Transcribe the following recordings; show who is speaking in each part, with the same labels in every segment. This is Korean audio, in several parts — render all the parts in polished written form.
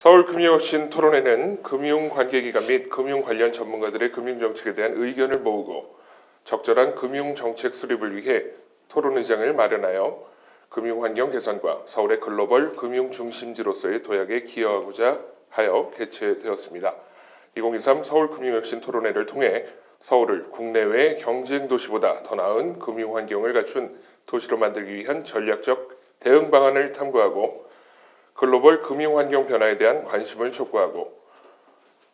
Speaker 1: 서울금융혁신 토론회는 금융관계기관 및 금융 관련 전문가들의 금융정책에 대한 의견을 모으고 적절한 금융정책 수립을 위해 토론의장을 마련하여 금융환경 개선과 서울의 글로벌 금융중심지로서의 도약에 기여하고자 하여 개최되었습니다. 2023 서울금융혁신 토론회를 통해 서울을 국내외 경쟁도시보다 더 나은 금융환경을 갖춘 도시로 만들기 위한 전략적 대응 방안을 탐구하고 글로벌 금융환경 변화에 대한 관심을 촉구하고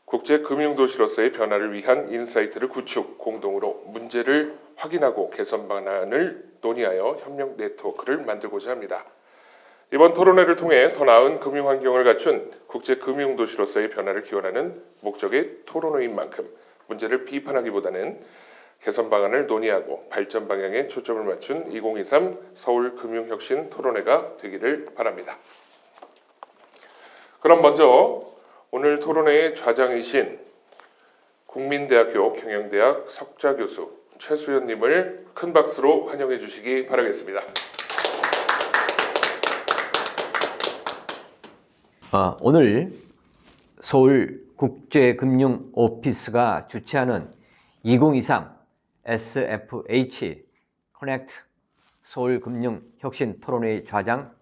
Speaker 1: 국제 금융도시로서의 변화를 위한 인사이트를 구축, 공동으로 문제를 확인하고 개선 방안을 논의하여 협력 네트워크를 만들고자 합니다. 이번 토론회를 통해 더 나은 금융환경을 갖춘 국제 금융도시로서의 변화를 기원하는 목적의 토론회인 만큼 문제를 비판하기보다는 개선 방안을 논의하고 발전 방향에 초점을 맞춘 2023 서울금융혁신 토론회가 되기를 바랍니다. 그럼 먼저 오늘 토론회의 좌장이신 국민대학교 경영대학 석좌교수 최수연님을 큰 박수로 환영해 주시기 바라겠습니다.
Speaker 2: 오늘 서울국제금융오피스가 주최하는 2023 SFH 커넥트 서울금융혁신 토론회 좌장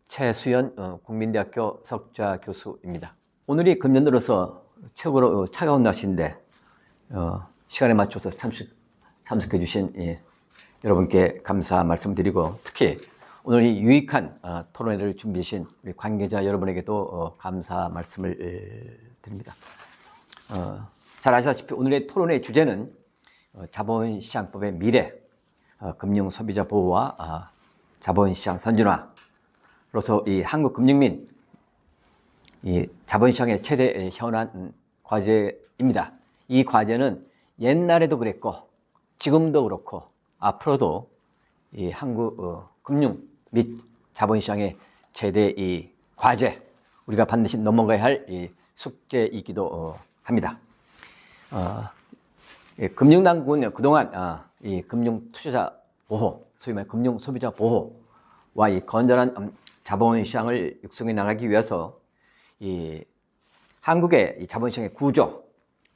Speaker 2: 최수연 국민대학교 석좌 교수입니다. 오늘이 금년 들어서 최고로 차가운 날씨인데 시간에 맞춰서 참석해 주신 여러분께 감사 말씀드리고 특히 오늘 이 유익한 토론회를 준비해 주신 우리 관계자 여러분에게도 감사 말씀을 드립니다. 잘 아시다시피 오늘의 토론회 주제는 자본시장법의 미래, 금융소비자 보호와 자본시장 선진화로서 이 한국 금융민 이 자본시장의 최대 현안 과제입니다. 이 과제는 옛날에도 그랬고 지금도 그렇고 앞으로도 이 한국 금융 및 자본시장의 최대 이 과제, 우리가 반드시 넘어가야 할 이 숙제이기도 합니다. 금융당국은 그동안 이 금융투자자 보호, 소위 말해 금융소비자 보호와 이 건전한 자본시장을 육성해 나가기 위해서 이 한국의 이 자본시장의 구조,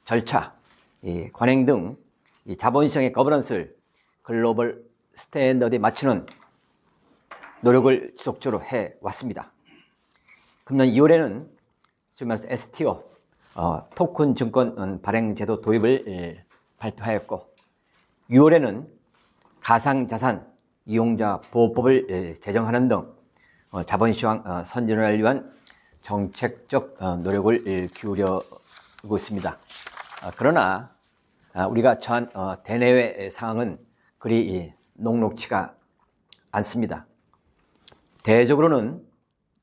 Speaker 2: 절차, 이 관행 등 이 자본시장의 거버넌스를 글로벌 스탠더드에 맞추는 노력을 지속적으로 해왔습니다. 금년 2월에는 소위 말해서 STO, 토큰 증권 발행 제도 도입을 발표하였고 6월에는 가상자산 이용자 보호법을 제정하는 등 자본시장 선진화를 위한 정책적 노력을 기울이고 있습니다. 그러나 우리가 처한 대내외 상황은 그리 녹록치가 않습니다. 대외적으로는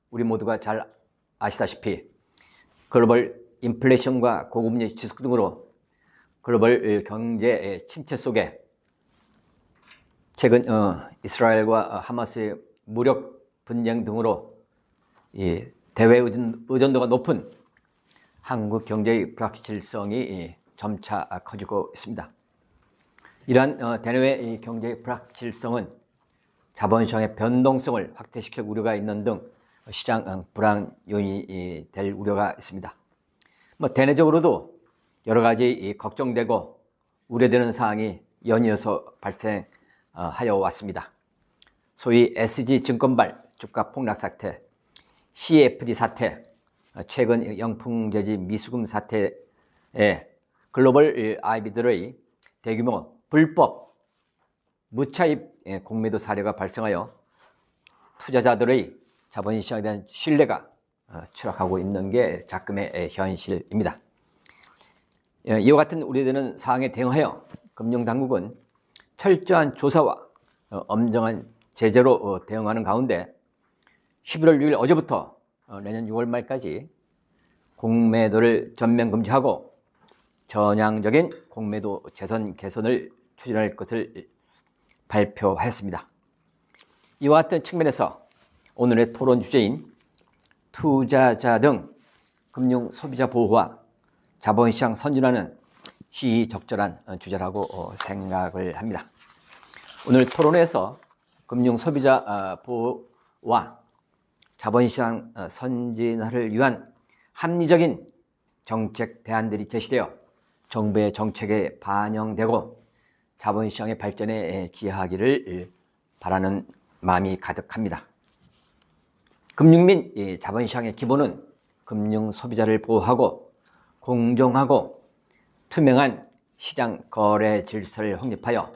Speaker 2: 우리 모두가 잘 아시다시피 글로벌 인플레이션과 고금리 지속 등으로 글로벌 경제 침체 속에 최근 이스라엘과 하마스의 무력 분쟁 등으로 이 대외 의존도가 높은 한국 경제의 불확실성이 점차 커지고 있습니다. 이러한 대내외 경제의 불확실성은 자본시장의 변동성을 확대시킬 우려가 있는 등 시장 불안 요인이 될 우려가 있습니다. 대내적으로도 여러 가지 걱정되고 우려되는 사항이 연이어서 발생하여 왔습니다. 소위 SG증권발 주가 폭락 사태, CFD 사태, 최근 영풍재지 미수금 사태에 글로벌 IB들의 대규모 불법 무차입 공매도 사례가 발생하여 투자자들의 자본시장에 대한 신뢰가 추락하고 있는 게 작금의 현실입니다. 이와 같은 우려되는 사항에 대응하여 금융당국은 철저한 조사와 엄정한 제재로 대응하는 가운데 11월 6일 어제부터 내년 6월 말까지 공매도를 전면 금지하고 전향적인 공매도 재선 개선을 추진할 것을 발표하였습니다. 이와 같은 측면에서 오늘의 토론 주제인 투자자 등 금융 소비자 보호와 자본시장 선진화는 시의적절한 주제라고 생각을 합니다. 오늘 토론에서 금융 소비자 보호와 자본시장 선진화를 위한 합리적인 정책 대안들이 제시되어 정부의 정책에 반영되고 자본시장의 발전에 기여하기를 바라는 마음이 가득합니다. 금융 및 자본시장의 기본은 금융 소비자를 보호하고 공정하고 투명한 시장 거래 질서를 확립하여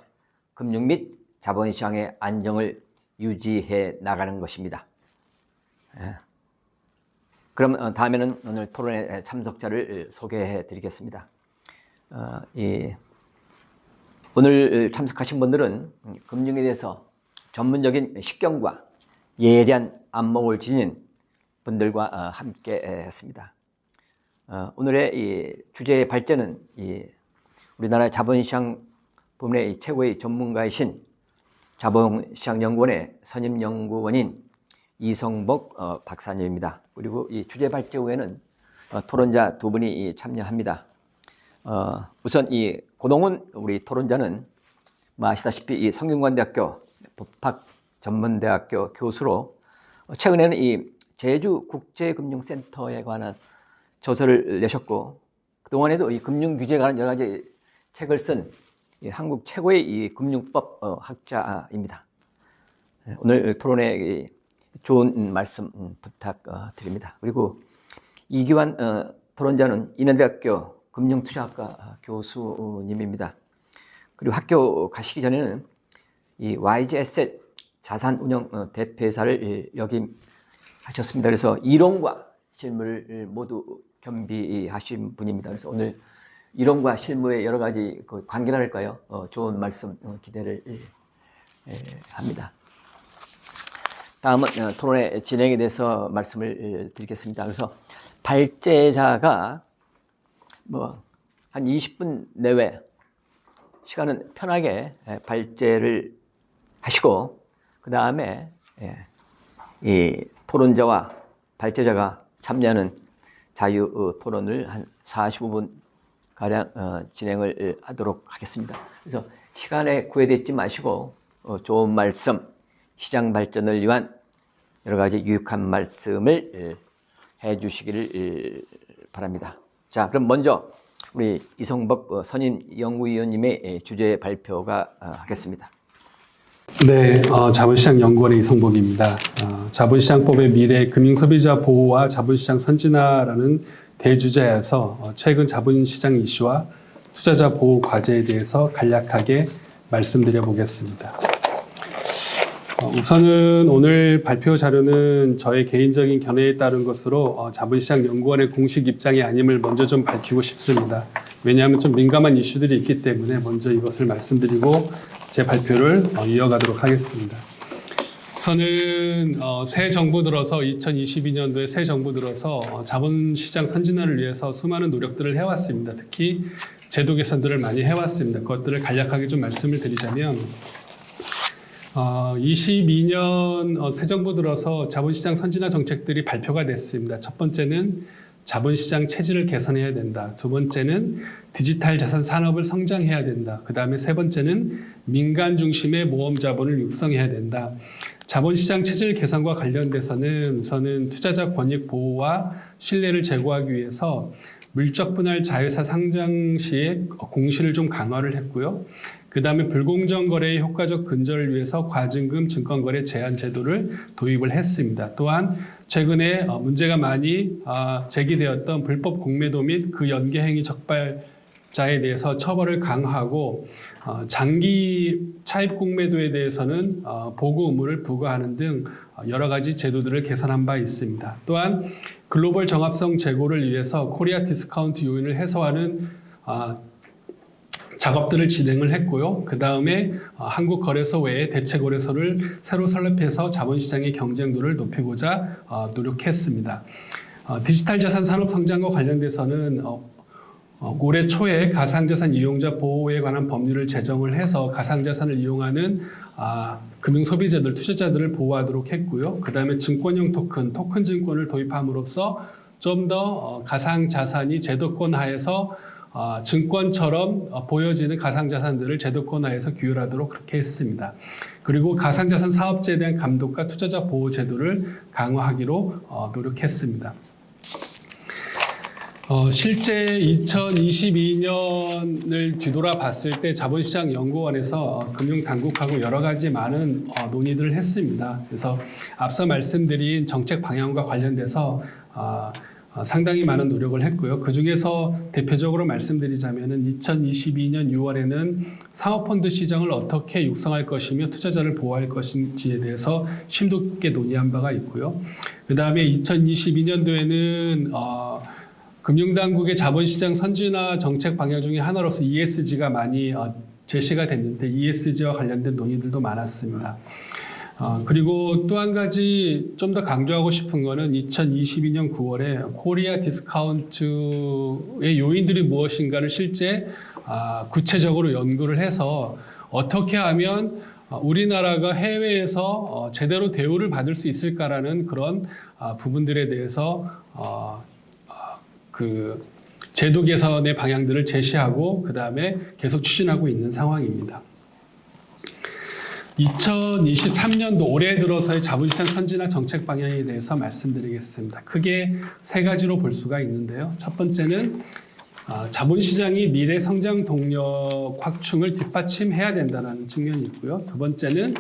Speaker 2: 금융 및 자본시장의 안정을 유지해 나가는 것입니다. 그럼 다음에는 오늘 토론회 참석자를 소개해 드리겠습니다. 오늘 참석하신 분들은 금융에 대해서 전문적인 식견과 예리한 안목을 지닌 분들과 함께 했습니다. 오늘의 이 주제의 발제는 우리나라 자본시장 부문의 최고의 전문가이신 자본시장연구원의 선임연구원인 이성복 박사님입니다. 그리고 이 주제 발제 후에는 토론자 두 분이 참여합니다. 우선 이 고동훈 우리 토론자는 아시다시피 이 성균관대학교 법학전문대학교 교수로 최근에는 이 제주국제금융센터에 관한 저서를 내셨고 그동안에도 이 금융규제에 관한 여러 가지 책을 쓴 한국 최고의 이 금융법 학자입니다. 오늘 토론에 좋은 말씀 부탁드립니다. 그리고 이기환 토론자는 인하대학교 금융투자학과 교수님입니다. 그리고 학교 가시기 전에는 이 YG 에셋 자산운용 대표이사를 역임하셨습니다. 그래서 이론과 실무를 모두 겸비하신 분입니다. 그래서 오늘 이론과 실무의 여러 가지 관계랄까요? 좋은 말씀 기대를 합니다. 다음은 토론의 진행에 대해서 말씀을 드리겠습니다. 그래서 발제자가 한 20분 내외 시간은 편하게 발제를 하시고 그 다음에 이 토론자와 발제자가 참여하는 자유 토론을 한 45분 가량 진행을 하도록 하겠습니다. 그래서 시간에 구애되지 마시고 좋은 말씀, 시장 발전을 위한 여러 가지 유익한 말씀을 해주시기를 바랍니다. 자, 그럼 먼저 우리 이성복 선임연구위원님의 주제 발표가 하겠습니다.
Speaker 3: 네, 자본시장연구원의 이성복입니다. 자본시장법의 미래 금융소비자 보호와 자본시장 선진화라는 대주제에서 최근 자본시장 이슈와 투자자 보호 과제에 대해서 간략하게 말씀드려 보겠습니다. 우선은 오늘 발표 자료는 저의 개인적인 견해에 따른 것으로 자본시장연구원의 공식 입장이 아님을 먼저 좀 밝히고 싶습니다. 왜냐하면 좀 민감한 이슈들이 있기 때문에 먼저 이것을 말씀드리고 제 발표를 이어가도록 하겠습니다. 저는 새 정부 들어서 2022년도에 새 정부 들어서 자본시장 선진화를 위해서 수많은 노력들을 해왔습니다. 특히 제도 개선들을 많이 해왔습니다. 그것들을 간략하게 좀 말씀을 드리자면 22년 새 정부 들어서 자본시장 선진화 정책들이 발표가 됐습니다. 첫 번째는 자본시장 체질을 개선해야 된다. 두 번째는 디지털 자산 산업을 성장해야 된다. 그 다음에 세 번째는 민간 중심의 모험 자본을 육성해야 된다. 자본시장 체질 개선과 관련돼서는 우선은 투자자 권익 보호와 신뢰를 제고하기 위해서 물적 분할 자회사 상장 시에 공시를 좀 강화를 했고요. 그 다음에 불공정 거래의 효과적 근절을 위해서 과징금 증권거래 제한 제도를 도입을 했습니다. 또한 최근에 문제가 많이 제기되었던 불법 공매도 및 그 연계행위 적발자에 대해서 처벌을 강화하고 장기 차입 공매도에 대해서는 보고 의무를 부과하는 등 여러 가지 제도들을 개선한 바 있습니다. 또한 글로벌 정합성 제고를 위해서 코리아 디스카운트 요인을 해소하는 작업들을 진행을 했고요. 그 다음에 한국 거래소 외에 대체 거래소를 새로 설립해서 자본시장의 경쟁도를 높이고자 노력했습니다. 디지털 자산 산업 성장과 관련돼서는 올해 초에 가상자산 이용자 보호에 관한 법률을 제정을 해서 가상자산을 이용하는 금융소비자들, 투자자들을 보호하도록 했고요. 그 다음에 증권형 토큰 증권을 도입함으로써 좀 더 가상자산이 제도권 하에서 증권처럼 보여지는 가상자산들을 제도권 하에서 규율하도록 그렇게 했습니다. 그리고 가상자산 사업자에 대한 감독과 투자자 보호 제도를 강화하기로 노력했습니다. 실제 2022년을 뒤돌아봤을 때 자본시장연구원에서 금융당국하고 여러 가지 많은 논의들을 했습니다. 그래서 앞서 말씀드린 정책 방향과 관련돼서 상당히 많은 노력을 했고요. 그 중에서 대표적으로 말씀드리자면은 2022년 6월에는 사모펀드 시장을 어떻게 육성할 것이며 투자자를 보호할 것인지에 대해서 심도 있게 논의한 바가 있고요. 그 다음에 2022년도에는 금융당국의 자본시장 선진화 정책 방향 중에 하나로서 ESG가 많이 제시가 됐는데 ESG와 관련된 논의들도 많았습니다. 그리고 또 한 가지 좀 더 강조하고 싶은 거는 2022년 9월에 코리아 디스카운트의 요인들이 무엇인가를 실제 구체적으로 연구를 해서 어떻게 하면 우리나라가 해외에서 제대로 대우를 받을 수 있을까라는 그런 부분들에 대해서 그 제도 개선의 방향들을 제시하고 그 다음에 계속 추진하고 있는 상황입니다. 2023년도 올해 들어서의 자본시장 선진화 정책 방향에 대해서 말씀드리겠습니다. 크게 세 가지로 볼 수가 있는데요. 첫 번째는 자본시장이 미래 성장 동력 확충을 뒷받침해야 된다는 측면이 있고요. 두 번째는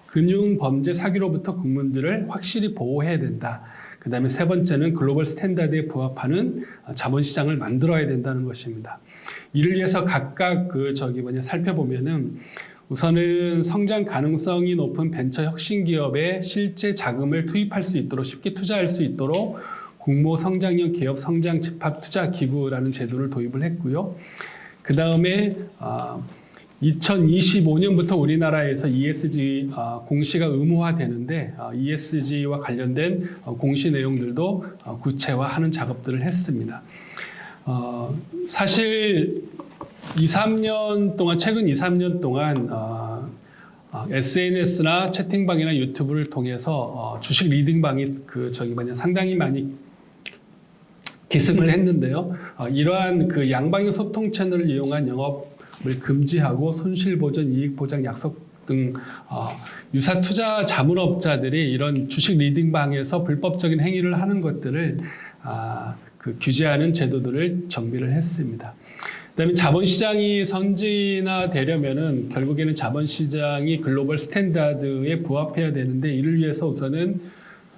Speaker 3: 금융 범죄 사기로부터 국민들을 확실히 보호해야 된다. 그 다음에 세 번째는 글로벌 스탠다드에 부합하는 자본시장을 만들어야 된다는 것입니다. 이를 위해서 각각 살펴보면은 우선은 성장 가능성이 높은 벤처 혁신 기업에 실제 자금을 투입할 수 있도록 쉽게 투자할 수 있도록 공모 성장형 기업 성장 집합 투자 기구라는 제도를 도입을 했고요. 그 다음에 2025년부터 우리나라에서 ESG 공시가 의무화되는데 ESG와 관련된 공시 내용들도 구체화하는 작업들을 했습니다. 사실 최근 2, 3년 동안 SNS나 채팅방이나 유튜브를 통해서 주식 리딩방이 상당히 많이 기승을 했는데요. 이러한 그 양방향 소통 채널을 이용한 영업을 금지하고 손실보전, 이익보장 약속 등 유사 투자 자문업자들이 이런 주식 리딩방에서 불법적인 행위를 하는 것들을 규제하는 제도들을 정비를 했습니다. 그다음에 자본시장이 선진화되려면은 결국에는 자본시장이 글로벌 스탠다드에 부합해야 되는데 이를 위해서 우선은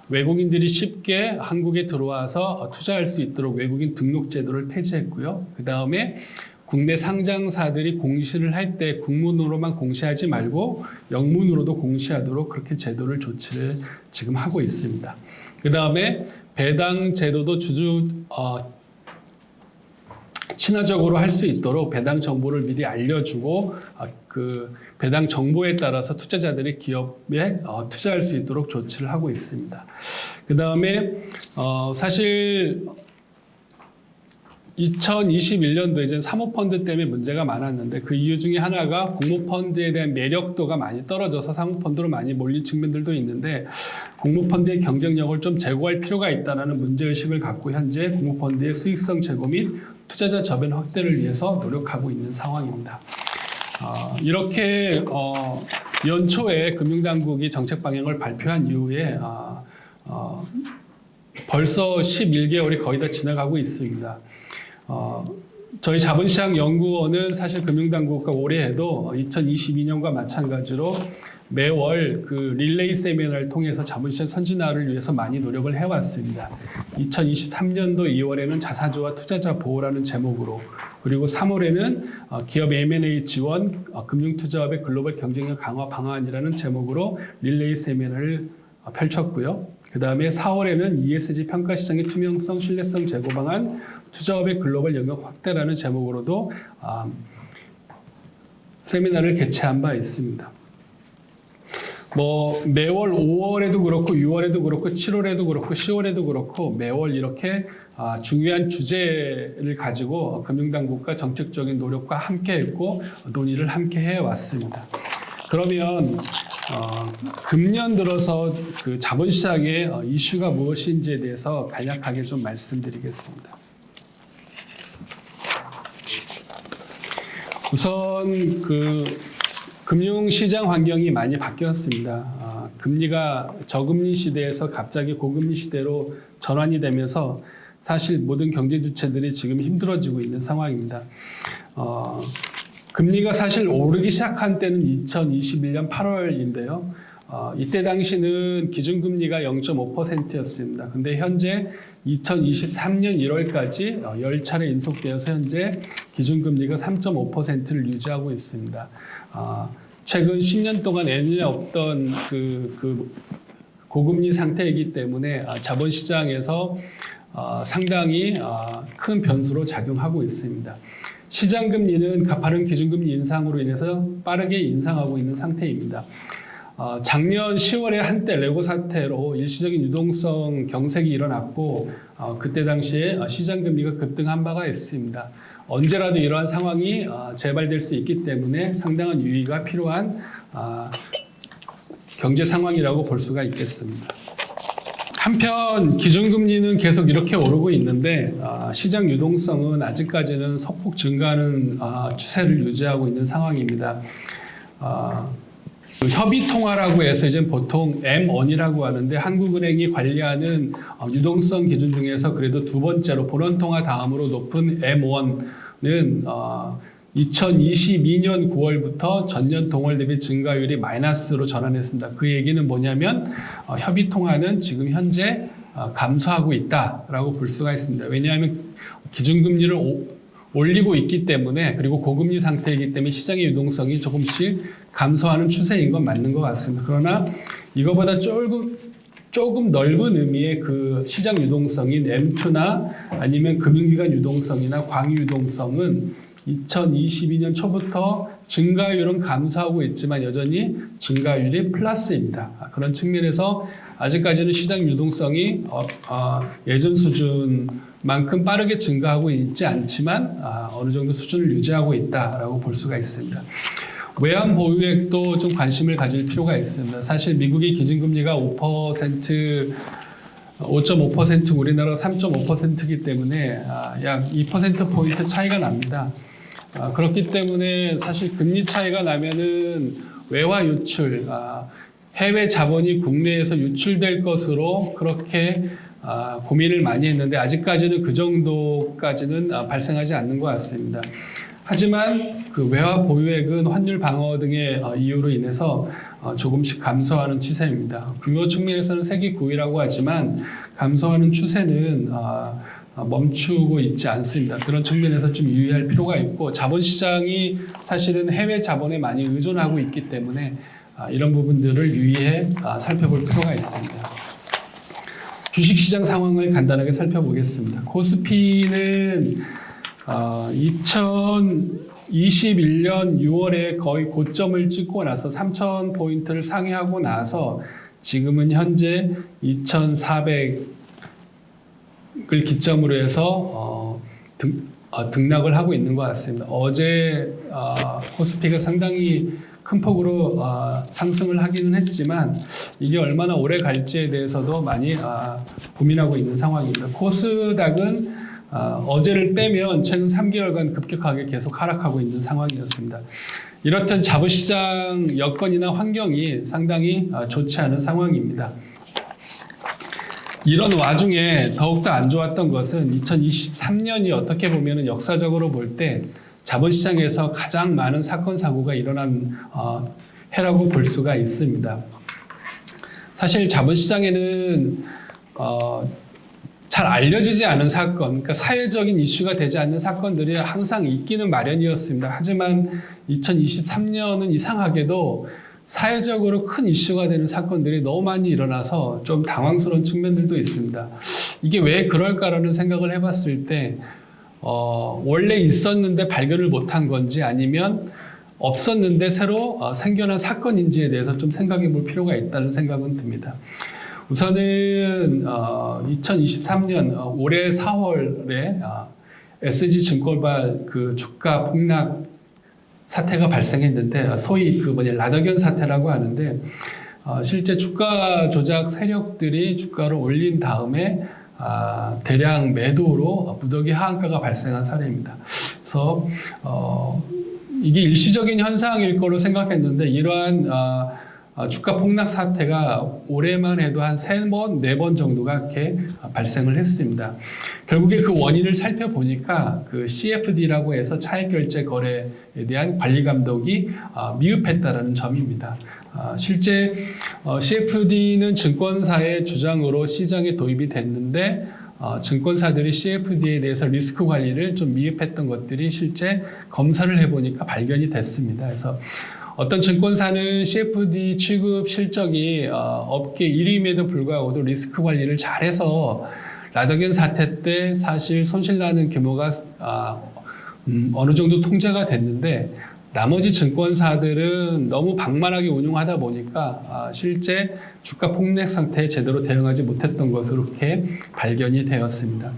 Speaker 3: 외국인들이 쉽게 한국에 들어와서 투자할 수 있도록 외국인 등록 제도를 폐지했고요. 그 다음에 국내 상장사들이 공시를 할 때 국문으로만 공시하지 말고 영문으로도 공시하도록 그렇게 제도를 조치를 지금 하고 있습니다. 그 다음에 배당 제도도 친화적으로 할 수 있도록 배당 정보를 미리 알려주고 그 배당 정보에 따라서 투자자들이 기업에 투자할 수 있도록 조치를 하고 있습니다. 그 다음에 사실 2021년도에 이제 사모펀드 때문에 문제가 많았는데 그 이유 중에 하나가 공모펀드에 대한 매력도가 많이 떨어져서 사모펀드로 많이 몰린 측면들도 있는데 공모펀드의 경쟁력을 좀 제고할 필요가 있다는 문제의식을 갖고 현재 공모펀드의 수익성 제고 및 투자자 저변 확대를 위해서 노력하고 있는 상황입니다. 이렇게 연초에 금융당국이 정책 방향을 발표한 이후에 벌써 11개월이 거의 다 지나가고 있습니다. 저희 자본시장연구원은 사실 금융당국과 올해에도 2022년과 마찬가지로 매월 그 릴레이 세미나를 통해서 자본시장 선진화를 위해서 많이 노력을 해왔습니다. 2023년도 2월에는 자사주와 투자자 보호라는 제목으로 그리고 3월에는 기업 M&A 지원, 금융투자업의 글로벌 경쟁력 강화 방안이라는 제목으로 릴레이 세미나를 펼쳤고요. 그 다음에 4월에는 ESG 평가시장의 투명성, 신뢰성 제고 방안, 투자업의 글로벌 영역 확대라는 제목으로도 세미나를 개최한 바 있습니다. 매월 5월에도 그렇고 6월에도 그렇고 7월에도 그렇고 10월에도 그렇고 매월 이렇게 중요한 주제를 가지고 금융당국과 정책적인 노력과 함께 했고 논의를 함께 해왔습니다. 그러면 금년 들어서 그 자본시장의 이슈가 무엇인지에 대해서 간략하게 좀 말씀드리겠습니다. 우선 그 금융시장 환경이 많이 바뀌었습니다. 금리가 저금리 시대에서 갑자기 고금리 시대로 전환이 되면서 사실 모든 경제 주체들이 지금 힘들어지고 있는 상황입니다. 금리가 사실 오르기 시작한 때는 2021년 8월인데요. 이때 당시는 기준금리가 0.5%였습니다. 근데 현재 2023년 1월까지 10차례 인속되어서 현재 기준금리가 3.5%를 유지하고 있습니다. 최근 10년 동안 예년에 없던 그 고금리 상태이기 때문에 자본시장에서 상당히 큰 변수로 작용하고 있습니다. 시장금리는 가파른 기준금리 인상으로 인해서 빠르게 인상하고 있는 상태입니다. 작년 10월에 한때 레고 사태로 일시적인 유동성 경색이 일어났고 그때 당시에 시장금리가 급등한 바가 있습니다. 언제라도 이러한 상황이 재발될 수 있기 때문에 상당한 유의가 필요한 경제 상황이라고 볼 수가 있겠습니다. 한편 기준금리는 계속 이렇게 오르고 있는데 시장 유동성은 아직까지는 소폭 증가하는 추세를 유지하고 있는 상황입니다. 협의통화라고 해서 이제 보통 M1이라고 하는데 한국은행이 관리하는 유동성 기준 중에서 그래도 두 번째로 본원통화 다음으로 높은 M1은 2022년 9월부터 전년 동월 대비 증가율이 마이너스로 전환했습니다. 그 얘기는 뭐냐면 협의통화는 지금 현재 감소하고 있다라고 볼 수가 있습니다. 왜냐하면 기준금리를 올리고 있기 때문에 그리고 고금리 상태이기 때문에 시장의 유동성이 조금씩 감소하는 추세인 건 맞는 것 같습니다. 그러나 이거보다 조금 넓은 의미의 그 시장 유동성인 M2나 아니면 금융기관 유동성이나 광유 유동성은 2022년 초부터 증가율은 감소하고 있지만 여전히 증가율이 플러스입니다. 그런 측면에서 아직까지는 시장 유동성이 예전 수준만큼 빠르게 증가하고 있지 않지만 어느 정도 수준을 유지하고 있다라고 볼 수가 있습니다. 외환 보유액도 좀 관심을 가질 필요가 있습니다. 사실 미국의 기준금리가 5.5% 우리나라가 3.5%이기 때문에 약 2%포인트 차이가 납니다. 그렇기 때문에 사실 금리 차이가 나면은 외화 유출, 해외 자본이 국내에서 유출될 것으로 그렇게 고민을 많이 했는데 아직까지는 그 정도까지는 발생하지 않는 것 같습니다. 하지만 그 외화 보유액은 환율 방어 등의 이유로 인해서 조금씩 감소하는 추세입니다. 규모 측면에서는 세계 9위라고 하지만 감소하는 추세는 멈추고 있지 않습니다. 그런 측면에서 좀 유의할 필요가 있고 자본시장이 사실은 해외 자본에 많이 의존하고 있기 때문에 이런 부분들을 유의해 살펴볼 필요가 있습니다. 주식시장 상황을 간단하게 살펴보겠습니다. 코스피는 2021년 6월에 거의 고점을 찍고 나서 3,000포인트를 상회하고 나서 지금은 현재 2,400을 기점으로 해서 등락을 하고 있는 것 같습니다. 어제 코스피가 상당히 큰 폭으로 상승을 하기는 했지만 이게 얼마나 오래 갈지에 대해서도 많이 고민하고 있는 상황입니다. 코스닥은 어제를 빼면 최근 3개월간 급격하게 계속 하락하고 있는 상황이었습니다. 이렇듯 자본시장 여건이나 환경이 상당히 좋지 않은 상황입니다. 이런 와중에 더욱더 안 좋았던 것은 2023년이 어떻게 보면 역사적으로 볼 때 자본시장에서 가장 많은 사건 사고가 일어난 해라고 볼 수가 있습니다. 사실 자본시장에는 잘 알려지지 않은 사건, 그러니까 사회적인 이슈가 되지 않는 사건들이 항상 있기는 마련이었습니다. 하지만 2023년은 이상하게도 사회적으로 큰 이슈가 되는 사건들이 너무 많이 일어나서 좀 당황스러운 측면들도 있습니다. 이게 왜 그럴까라는 생각을 해봤을 때 원래 있었는데 발견을 못한 건지 아니면 없었는데 새로 생겨난 사건인지에 대해서 좀 생각해 볼 필요가 있다는 생각은 듭니다. 우선은 2023년 올해 4월에 SG증권발 그 주가 폭락 사태가 발생했는데 소위 그 라더견 사태라고 하는데 실제 주가 조작 세력들이 주가를 올린 다음에 대량 매도로 무더기 하한가가 발생한 사례입니다. 그래서 이게 일시적인 현상일 거로 생각했는데 이러한 주가 폭락 사태가 올해만 해도 한 3번, 4번 정도가 이렇게 발생을 했습니다. 결국에 그 원인을 살펴보니까 그 CFD라고 해서 차익 결제 거래에 대한 관리 감독이 미흡했다라는 점입니다. 실제 CFD는 증권사의 주장으로 시장에 도입이 됐는데 증권사들이 CFD에 대해서 리스크 관리를 좀 미흡했던 것들이 실제 검사를 해보니까 발견이 됐습니다. 그래서 어떤 증권사는 CFD 취급 실적이 업계 1위임에도 불구하고도 리스크 관리를 잘해서 라더겐 사태 때 사실 손실나는 규모가 어느 정도 통제가 됐는데 나머지 증권사들은 너무 방만하게 운용하다 보니까 실제 주가 폭락 상태에 제대로 대응하지 못했던 것으로 이렇게 발견이 되었습니다.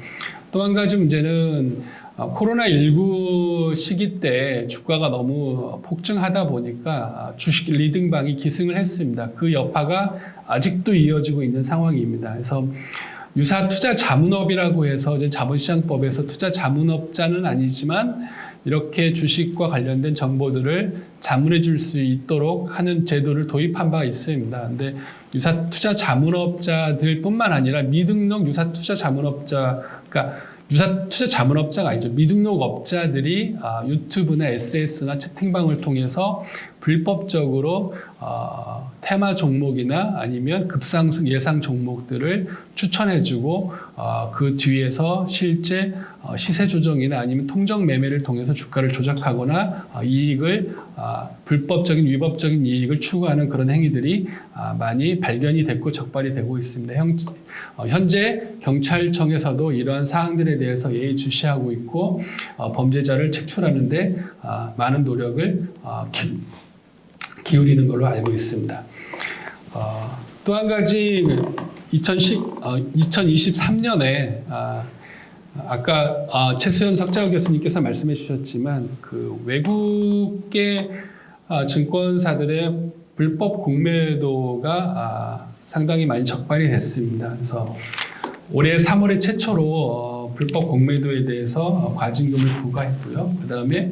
Speaker 3: 또 한 가지 문제는 코로나19 시기 때 주가가 너무 폭증하다 보니까 주식 리딩방이 기승을 했습니다. 그 여파가 아직도 이어지고 있는 상황입니다. 그래서 유사 투자 자문업이라고 해서 이제 자본시장법에서 투자 자문업자는 아니지만 이렇게 주식과 관련된 정보들을 자문해 줄 수 있도록 하는 제도를 도입한 바가 있습니다. 근데 유사 투자 자문업자들뿐만 아니라 미등록 유사 투자 자문업자, 그러니까 유사 투자 자문업자가 아니죠. 미등록 업자들이 유튜브나 SNS나 채팅방을 통해서 불법적으로 테마 종목이나 아니면 급상승 예상 종목들을 추천해주고 그 뒤에서 실제 시세 조정이나 아니면 통정 매매를 통해서 주가를 조작하거나 이익을 불법적인 위법적인 이익을 추구하는 그런 행위들이 많이 발견이 됐고 적발이 되고 있습니다. 현재 경찰청에서도 이러한 사항들에 대해서 예의주시하고 있고 범죄자를 책출하는데 많은 노력을 기울이는 걸로 알고 있습니다. 또 한 가지 2023년에 아까 최수연 석좌 교수님께서 말씀해 주셨지만 그 외국계 증권사들의 불법 공매도가 상당히 많이 적발이 됐습니다. 그래서 올해 3월에 최초로 불법 공매도에 대해서 과징금을 부과했고요. 그 다음에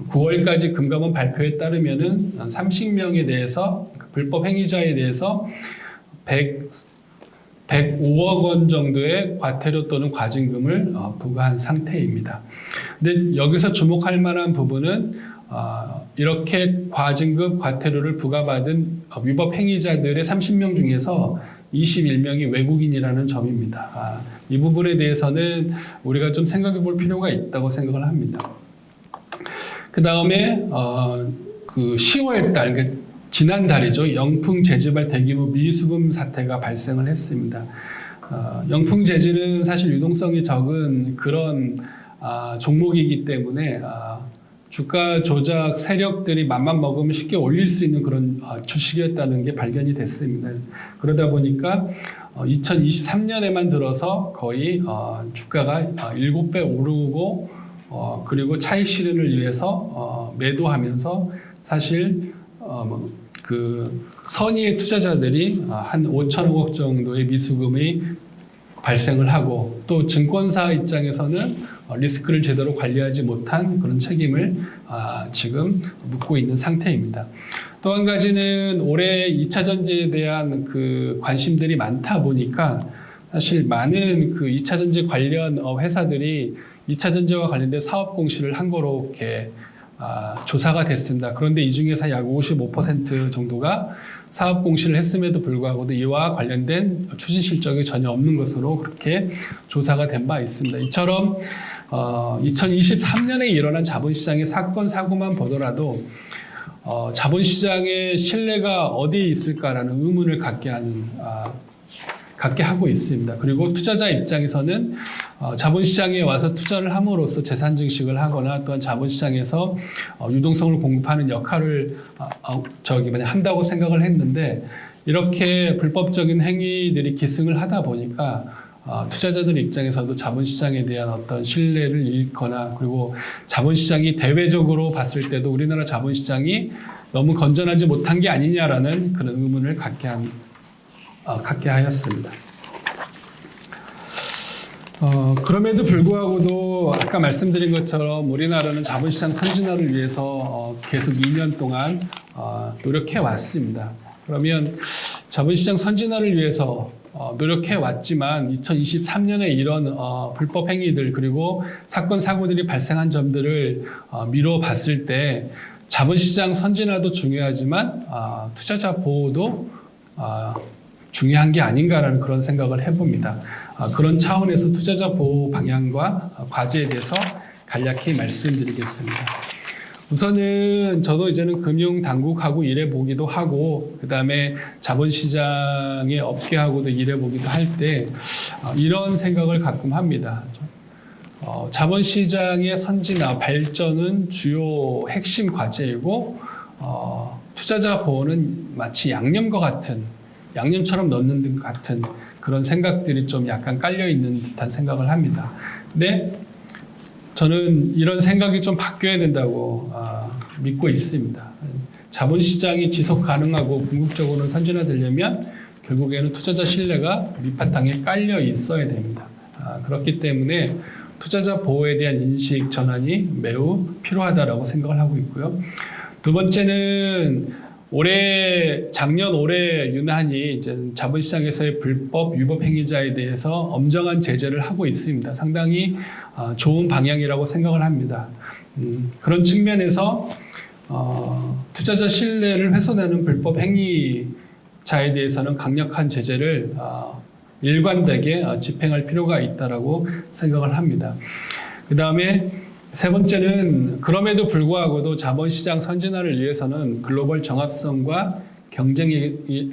Speaker 3: 9월까지 금감원 발표에 따르면은 30명에 대해서 불법 행위자에 대해서 105억 원 정도의 과태료 또는 과징금을 부과한 상태입니다. 근데 여기서 주목할 만한 부분은 이렇게 과징금, 과태료를 부과받은 위법 행위자들의 30명 중에서 21명이 외국인이라는 점입니다. 이 부분에 대해서는 우리가 좀 생각해 볼 필요가 있다고 생각을 합니다. 그 다음에 그 10월 달, 그러니까 지난달이죠. 영풍 재지발 대규모 미수금 사태가 발생을 했습니다. 영풍 재지는 사실 유동성이 적은 그런 종목이기 때문에 주가 조작 세력들이 맘만 먹으면 쉽게 올릴 수 있는 그런 주식이었다는 게 발견이 됐습니다. 그러다 보니까 2023년에만 들어서 거의 주가가 7배 오르고 그리고 차익 실현을 위해서 매도하면서 사실 그 선의의 투자자들이 한 5천억 정도의 미수금이 발생을 하고 또 증권사 입장에서는 리스크를 제대로 관리하지 못한 그런 책임을 지금 묻고 있는 상태입니다. 또 한 가지는 올해 2차 전지에 대한 그 관심들이 많다 보니까 사실 많은 그 2차 전지 관련 회사들이 2차 전지와 관련된 사업 공시를 한 거로 이렇게 조사가 됐습니다. 그런데 이 중에서 약 55% 정도가 사업 공시를 했음에도 불구하고도 이와 관련된 추진 실적이 전혀 없는 것으로 그렇게 조사가 된 바 있습니다. 이처럼 2023년에 일어난 자본시장의 사건 사고만 보더라도 자본시장의 신뢰가 어디에 있을까라는 의문을 갖게 하고 있습니다. 그리고 투자자 입장에서는 자본시장에 와서 투자를 함으로써 재산 증식을 하거나 또한 자본시장에서 유동성을 공급하는 역할을 한다고 생각을 했는데 이렇게 불법적인 행위들이 기승을 하다 보니까 투자자들 입장에서도 자본시장에 대한 어떤 신뢰를 잃거나 그리고 자본시장이 대외적으로 봤을 때도 우리나라 자본시장이 너무 건전하지 못한 게 아니냐라는 그런 의문을 갖게 하였습니다. 그럼에도 불구하고도 아까 말씀드린 것처럼 우리나라는 자본시장 선진화를 위해서 계속 2년 동안 노력해 왔습니다. 그러면 자본시장 선진화를 위해서 노력해 왔지만 2023년에 이런 불법 행위들 그리고 사건 사고들이 발생한 점들을 미뤄 봤을 때 자본시장 선진화도 중요하지만 투자자 보호도 중요한 게 아닌가라는 그런 생각을 해봅니다. 그런 차원에서 투자자 보호 방향과 과제에 대해서 간략히 말씀드리겠습니다. 우선은 저도 이제는 금융당국하고 일해보기도 하고 그 다음에 자본시장의 업계하고도 일해보기도 할 때 이런 생각을 가끔 합니다. 자본시장의 선진화, 발전은 주요 핵심 과제이고 투자자 보호는 마치 양념과 같은 양념처럼 넣는 것 같은 그런 생각들이 좀 약간 깔려있는 듯한 생각을 합니다. 근데 저는 이런 생각이 좀 바뀌어야 된다고 믿고 있습니다. 자본시장이 지속 가능하고 궁극적으로 선진화되려면 결국에는 투자자 신뢰가 밑바탕에 깔려 있어야 됩니다. 그렇기 때문에 투자자 보호에 대한 인식 전환이 매우 필요하다고 생각을 하고 있고요. 두 번째는 작년 올해 유난히 이제 자본시장에서의 불법 유법 행위자에 대해서 엄정한 제재를 하고 있습니다. 상당히 좋은 방향이라고 생각을 합니다. 그런 측면에서 투자자 신뢰를 훼손하는 불법 행위자에 대해서는 강력한 제재를 일관되게 집행할 필요가 있다고 생각을 합니다. 그 다음에 세 번째는 그럼에도 불구하고도 자본시장 선진화를 위해서는 글로벌 정합성과 경쟁력에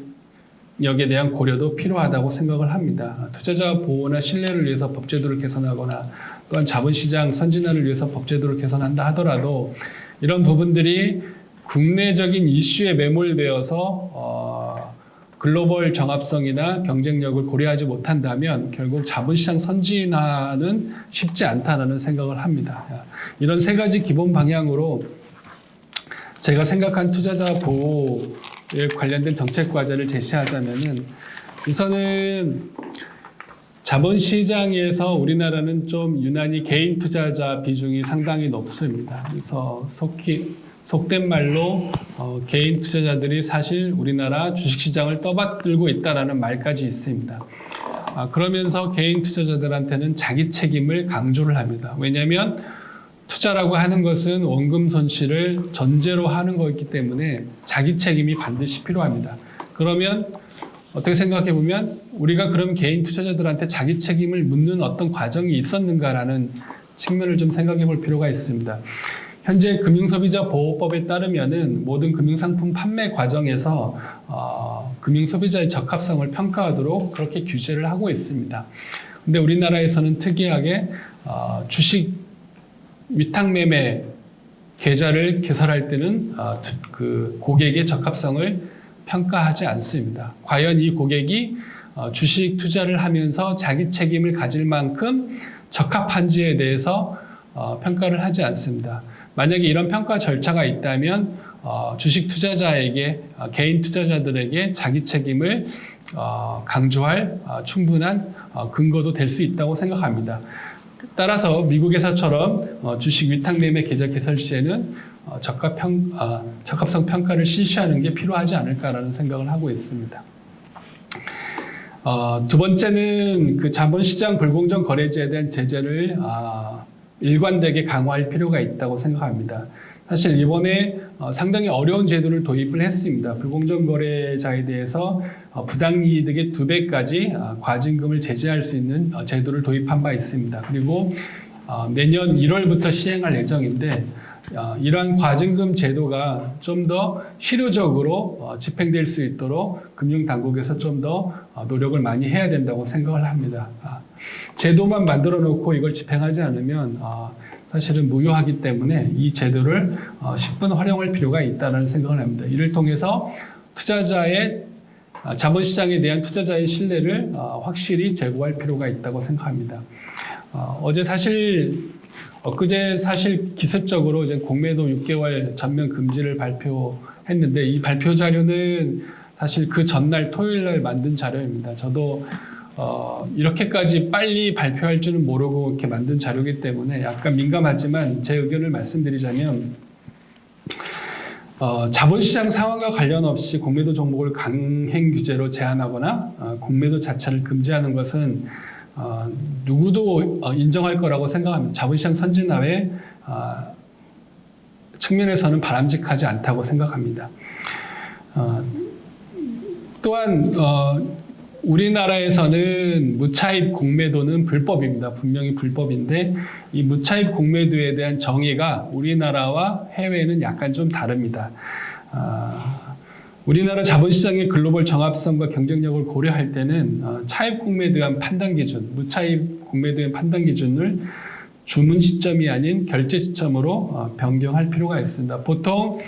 Speaker 3: 대한 고려도 필요하다고 생각을 합니다. 투자자 보호나 신뢰를 위해서 법제도를 개선하거나 또한 자본시장 선진화를 위해서 법제도를 개선한다 하더라도 이런 부분들이 국내적인 이슈에 매몰되어서 글로벌 정합성이나 경쟁력을 고려하지 못한다면 결국 자본시장 선진화는 쉽지 않다는 생각을 합니다. 이런 세 가지 기본 방향으로 제가 생각한 투자자 보호에 관련된 정책 과제를 제시하자면은 우선은 자본시장에서 우리나라는 좀 유난히 개인 투자자 비중이 상당히 높습니다. 그래서 속된 말로 개인 투자자들이 사실 우리나라 주식시장을 떠받들고 있다는 말까지 있습니다. 그러면서 개인 투자자들한테는 자기 책임을 강조를 합니다. 왜냐하면 투자라고 하는 것은 원금 손실을 전제로 하는 거기 때문에 자기 책임이 반드시 필요합니다. 그러면 어떻게 생각해 보면 우리가 그럼 개인 투자자들한테 자기 책임을 묻는 어떤 과정이 있었는가라는 측면을 좀 생각해 볼 필요가 있습니다. 현재 금융소비자보호법에 따르면은 모든 금융상품 판매 과정에서 금융소비자의 적합성을 평가하도록 그렇게 규제를 하고 있습니다. 근데 우리나라에서는 특이하게 주식 위탁매매 계좌를 개설할 때는 그 고객의 적합성을 평가하지 않습니다. 과연 이 고객이 주식 투자를 하면서 자기 책임을 가질 만큼 적합한지에 대해서 평가를 하지 않습니다. 만약에 이런 평가 절차가 있다면 주식 투자자에게 개인 투자자들에게 자기 책임을 강조할 충분한 근거도 될 수 있다고 생각합니다. 따라서 미국에서처럼 주식 위탁매매 계좌 개설 시에는 적합성 평가를 실시하는 게 필요하지 않을까라는 생각을 하고 있습니다. 두 번째는 그 자본시장 불공정 거래제에 대한 제재를 일관되게 강화할 필요가 있다고 생각합니다. 사실 이번에 상당히 어려운 제도를 도입을 했습니다. 불공정 거래자에 대해서 부당이득의 2배까지 과징금을 제재할 수 있는 제도를 도입한 바 있습니다. 그리고 내년 1월부터 시행할 예정인데 이러한 과징금 제도가 좀 더 실효적으로 집행될 수 있도록 금융당국에서 좀 더 노력을 많이 해야 된다고 생각을 합니다. 제도만 만들어 놓고 이걸 집행하지 않으면 사실은 무효하기 때문에 이 제도를 10분 활용할 필요가 있다는 생각을 합니다. 이를 통해서 자본시장에 대한 투자자의 신뢰를 확실히 제고할 필요가 있다고 생각합니다. 엊그제 사실 기습적으로 이제 공매도 6개월 전면 금지를 발표했는데 이 발표 자료는 사실 그 전날 토요일 날 만든 자료입니다. 저도 이렇게까지 빨리 발표할 줄은 모르고 이렇게 만든 자료이기 때문에 약간 민감하지만 제 의견을 말씀드리자면 자본시장 상황과 관련 없이 공매도 종목을 강행 규제로 제한하거나 공매도 자체를 금지하는 것은 누구도 인정할 거라고 생각합니다. 자본시장 선진화의 측면에서는 바람직하지 않다고 생각합니다. 또한 우리나라에서는 무차입 공매도는 불법입니다. 분명히 불법인데 이 무차입 공매도에 대한 정의가 우리나라와 해외는 약간 좀 다릅니다. 우리나라 자본시장의 글로벌 정합성과 경쟁력을 고려할 때는 차입 공매도에 대한 판단 기준, 무차입 공매도에 대한 판단 기준을 주문 시점이 아닌 결제 시점으로 변경할 필요가 있습니다. 보통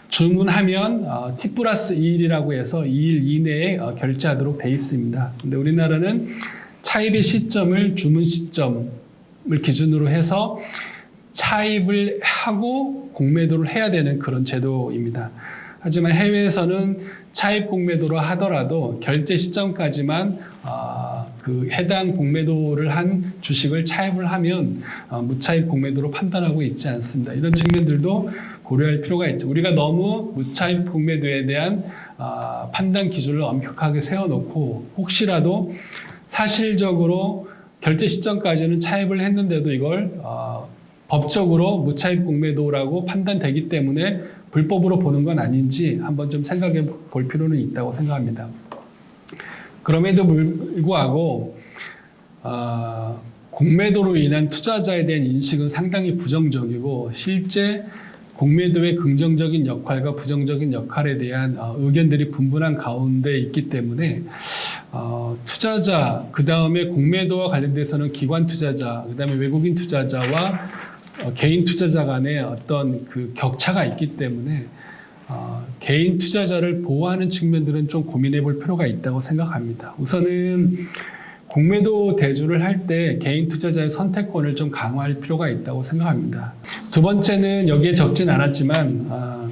Speaker 3: 주문하면 T+2일이라고 해서 2일 이내에 결제하도록 돼 있습니다. 근데 우리나라는 차입의 시점을 주문 시점을 기준으로 해서 차입을 하고 공매도를 해야 되는 그런 제도입니다. 하지만 해외에서는 차입 공매도로 하더라도 결제 시점까지만 그 해당 공매도를 한 주식을 차입을 하면 무차입 공매도로 판단하고 있지 않습니다. 이런 측면들도 고려할 필요가 있죠. 우리가 너무 무차입 공매도에 대한 판단 기준을 엄격하게 세워놓고 혹시라도 사실적으로 결제 시점까지는 차입을 했는데도 이걸 법적으로 무차입 공매도라고 판단되기 때문에 불법으로 보는 건 아닌지 한번 좀 생각해 볼 필요는 있다고 생각합니다. 그럼에도 불구하고 공매도로 인한 투자자에 대한 인식은 상당히 부정적이고 실제 공매도의 긍정적인 역할과 부정적인 역할에 대한 의견들이 분분한 가운데 있기 때문에 투자자, 그 다음에 공매도와 관련돼서는 기관 투자자, 그 다음에 외국인 투자자와 개인 투자자 간의 어떤 그 격차가 있기 때문에 개인 투자자를 보호하는 측면들은 좀 고민해 볼 필요가 있다고 생각합니다. 우선은 공매도 대주를 할 때 개인 투자자의 선택권을 좀 강화할 필요가 있다고 생각합니다. 두 번째는 여기에 적진 않았지만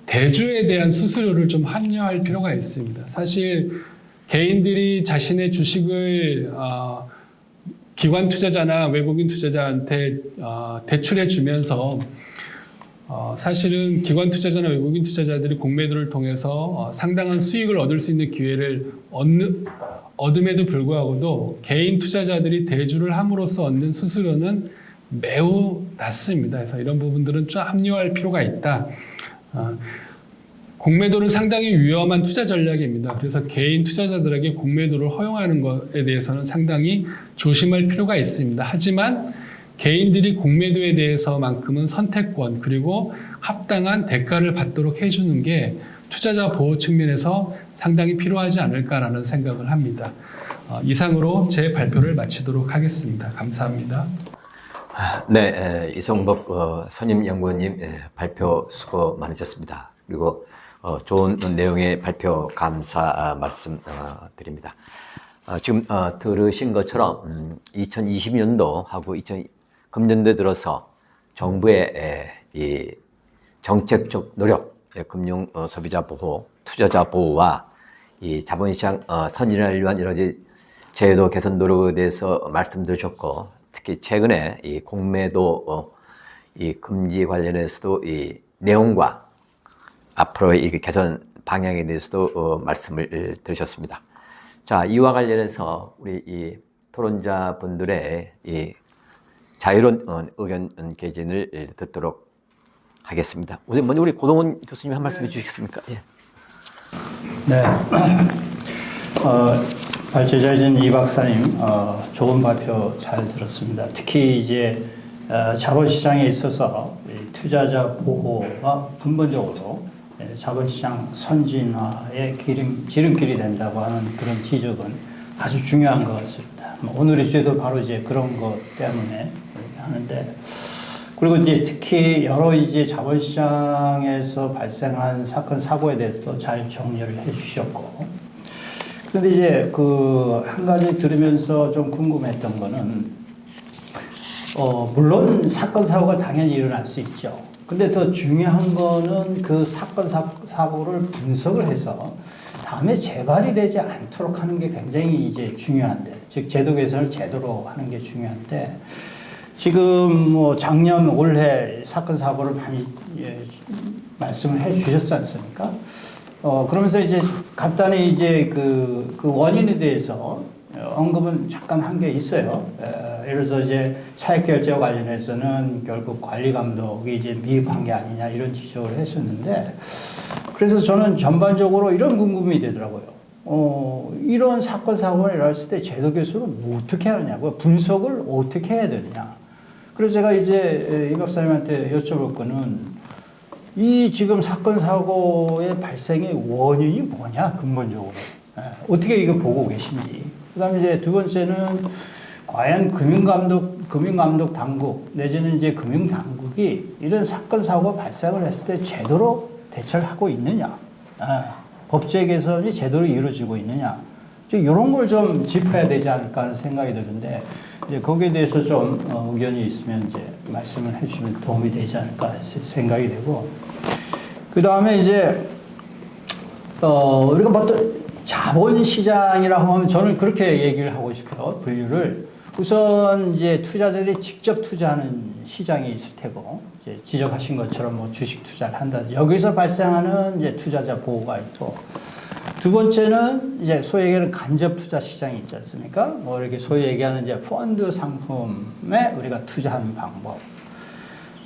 Speaker 3: 대주에 대한 수수료를 좀 합리화할 필요가 있습니다. 사실 개인들이 자신의 주식을 기관 투자자나 외국인 투자자한테 대출해 주면서 사실은 기관 투자자나 외국인 투자자들이 공매도를 통해서 상당한 수익을 얻을 수 있는 기회를 얻음에도 불구하고도 개인 투자자들이 대주를 함으로써 얻는 수수료는 매우 낮습니다. 그래서 이런 부분들은 좀 합리화할 필요가 있다. 공매도는 상당히 위험한 투자 전략입니다. 그래서 개인 투자자들에게 공매도를 허용하는 것에 대해서는 상당히 조심할 필요가 있습니다. 하지만 개인들이 공매도에 대해서만큼은 선택권 그리고 합당한 대가를 받도록 해주는 게 투자자 보호 측면에서 상당히 필요하지 않을까라는 생각을 합니다. 이상으로 제 발표를 마치도록 하겠습니다. 감사합니다.
Speaker 2: 네, 이성복 선임연구원님 발표 수고 많으셨습니다. 그리고 좋은 내용의 발표 감사 말씀 드립니다. 지금 들으신 것처럼 2020년도하고 금년도에 들어서 정부의 이 정책적 노력, 금융 소비자 보호, 투자자 보호와 이 자본시장 선진화를 위한 여러 가지 제도 개선 노력에 대해서 말씀드렸고, 특히 최근에 이 공매도 이 금지 관련해서도 이 내용과 앞으로의 이 개선 방향에 대해서도 말씀을 들으셨습니다. 자, 이와 관련해서 우리 이 토론자 분들의 이 자유로운 의견 개진을 듣도록 하겠습니다. 우선 먼저 우리 고동훈 교수님 한 말씀 해주시겠습니까? 예.
Speaker 4: 네. 발제자이신 이 박사님, 좋은 발표 잘 들었습니다. 특히 이제 자본시장에 있어서 투자자 보호가 근본적으로 자본시장 선진화의 지름길이 된다고 하는 그런 지적은 아주 중요한 것 같습니다. 오늘의 주제도 바로 이제 그런 것 때문에 하는데, 그리고 이제 특히 여러 이제 자본시장에서 발생한 사건 사고에 대해서도 잘 정리를 해주셨고, 그런데 이제 그 한 가지 들으면서 좀 궁금했던 거는 물론 사건 사고가 당연히 일어날 수 있죠. 근데 더 중요한 거는 그 사건 사고를 분석을 해서 다음에 재발이 되지 않도록 하는 게 굉장히 이제 중요한데, 즉 제도 개선을 제대로 하는 게 중요한데, 지금 뭐 작년 올해 사건 사고를 많이 말씀을 해주셨지 않습니까? 그러면서 이제 간단히 이제 그 원인에 대해서 언급은 잠깐 한 게 있어요. 예를 들어서 이제 차액 결제와 관련해서는 결국 관리 감독이 이제 미흡한 게 아니냐 이런 지적을 했었는데, 그래서 저는 전반적으로 이런 궁금이 되더라고요. 이런 사건 사고가 일어났을 때 제도 개선은 어떻게 하느냐고요. 분석을 어떻게 해야 되느냐. 그래서 제가 이제 이 박사님한테 여쭤볼 거는, 이 지금 사건 사고의 발생의 원인이 뭐냐 근본적으로 어떻게 이거 보고 계신지. 그다음에 이제 두 번째는 과연 금융감독 당국 내지는 이제 금융당국이 이런 사건 사고가 발생을 했을 때 제대로 대처를 하고 있느냐, 법제 개선이 제대로 이루어지고 있느냐, 이런 걸 좀 짚어야 되지 않을까 하는 생각이 드는데, 이제 거기에 대해서 좀 의견이 있으면 이제 말씀을 해주시면 도움이 되지 않을까 생각이 되고, 그 다음에 이제 우리가 보통 자본시장이라고 하면 저는 그렇게 얘기를 하고 싶어요. 분류를. 우선 이제 투자자들이 직접 투자하는 시장이 있을 테고, 이제 지적하신 것처럼 뭐 주식 투자를 한다. 여기서 발생하는 이제 투자자 보호가 있고, 두 번째는 이제 소위 얘기하는 간접 투자 시장이 있지 않습니까? 뭐 이렇게 소위 얘기하는 이제 펀드 상품에 우리가 투자하는 방법.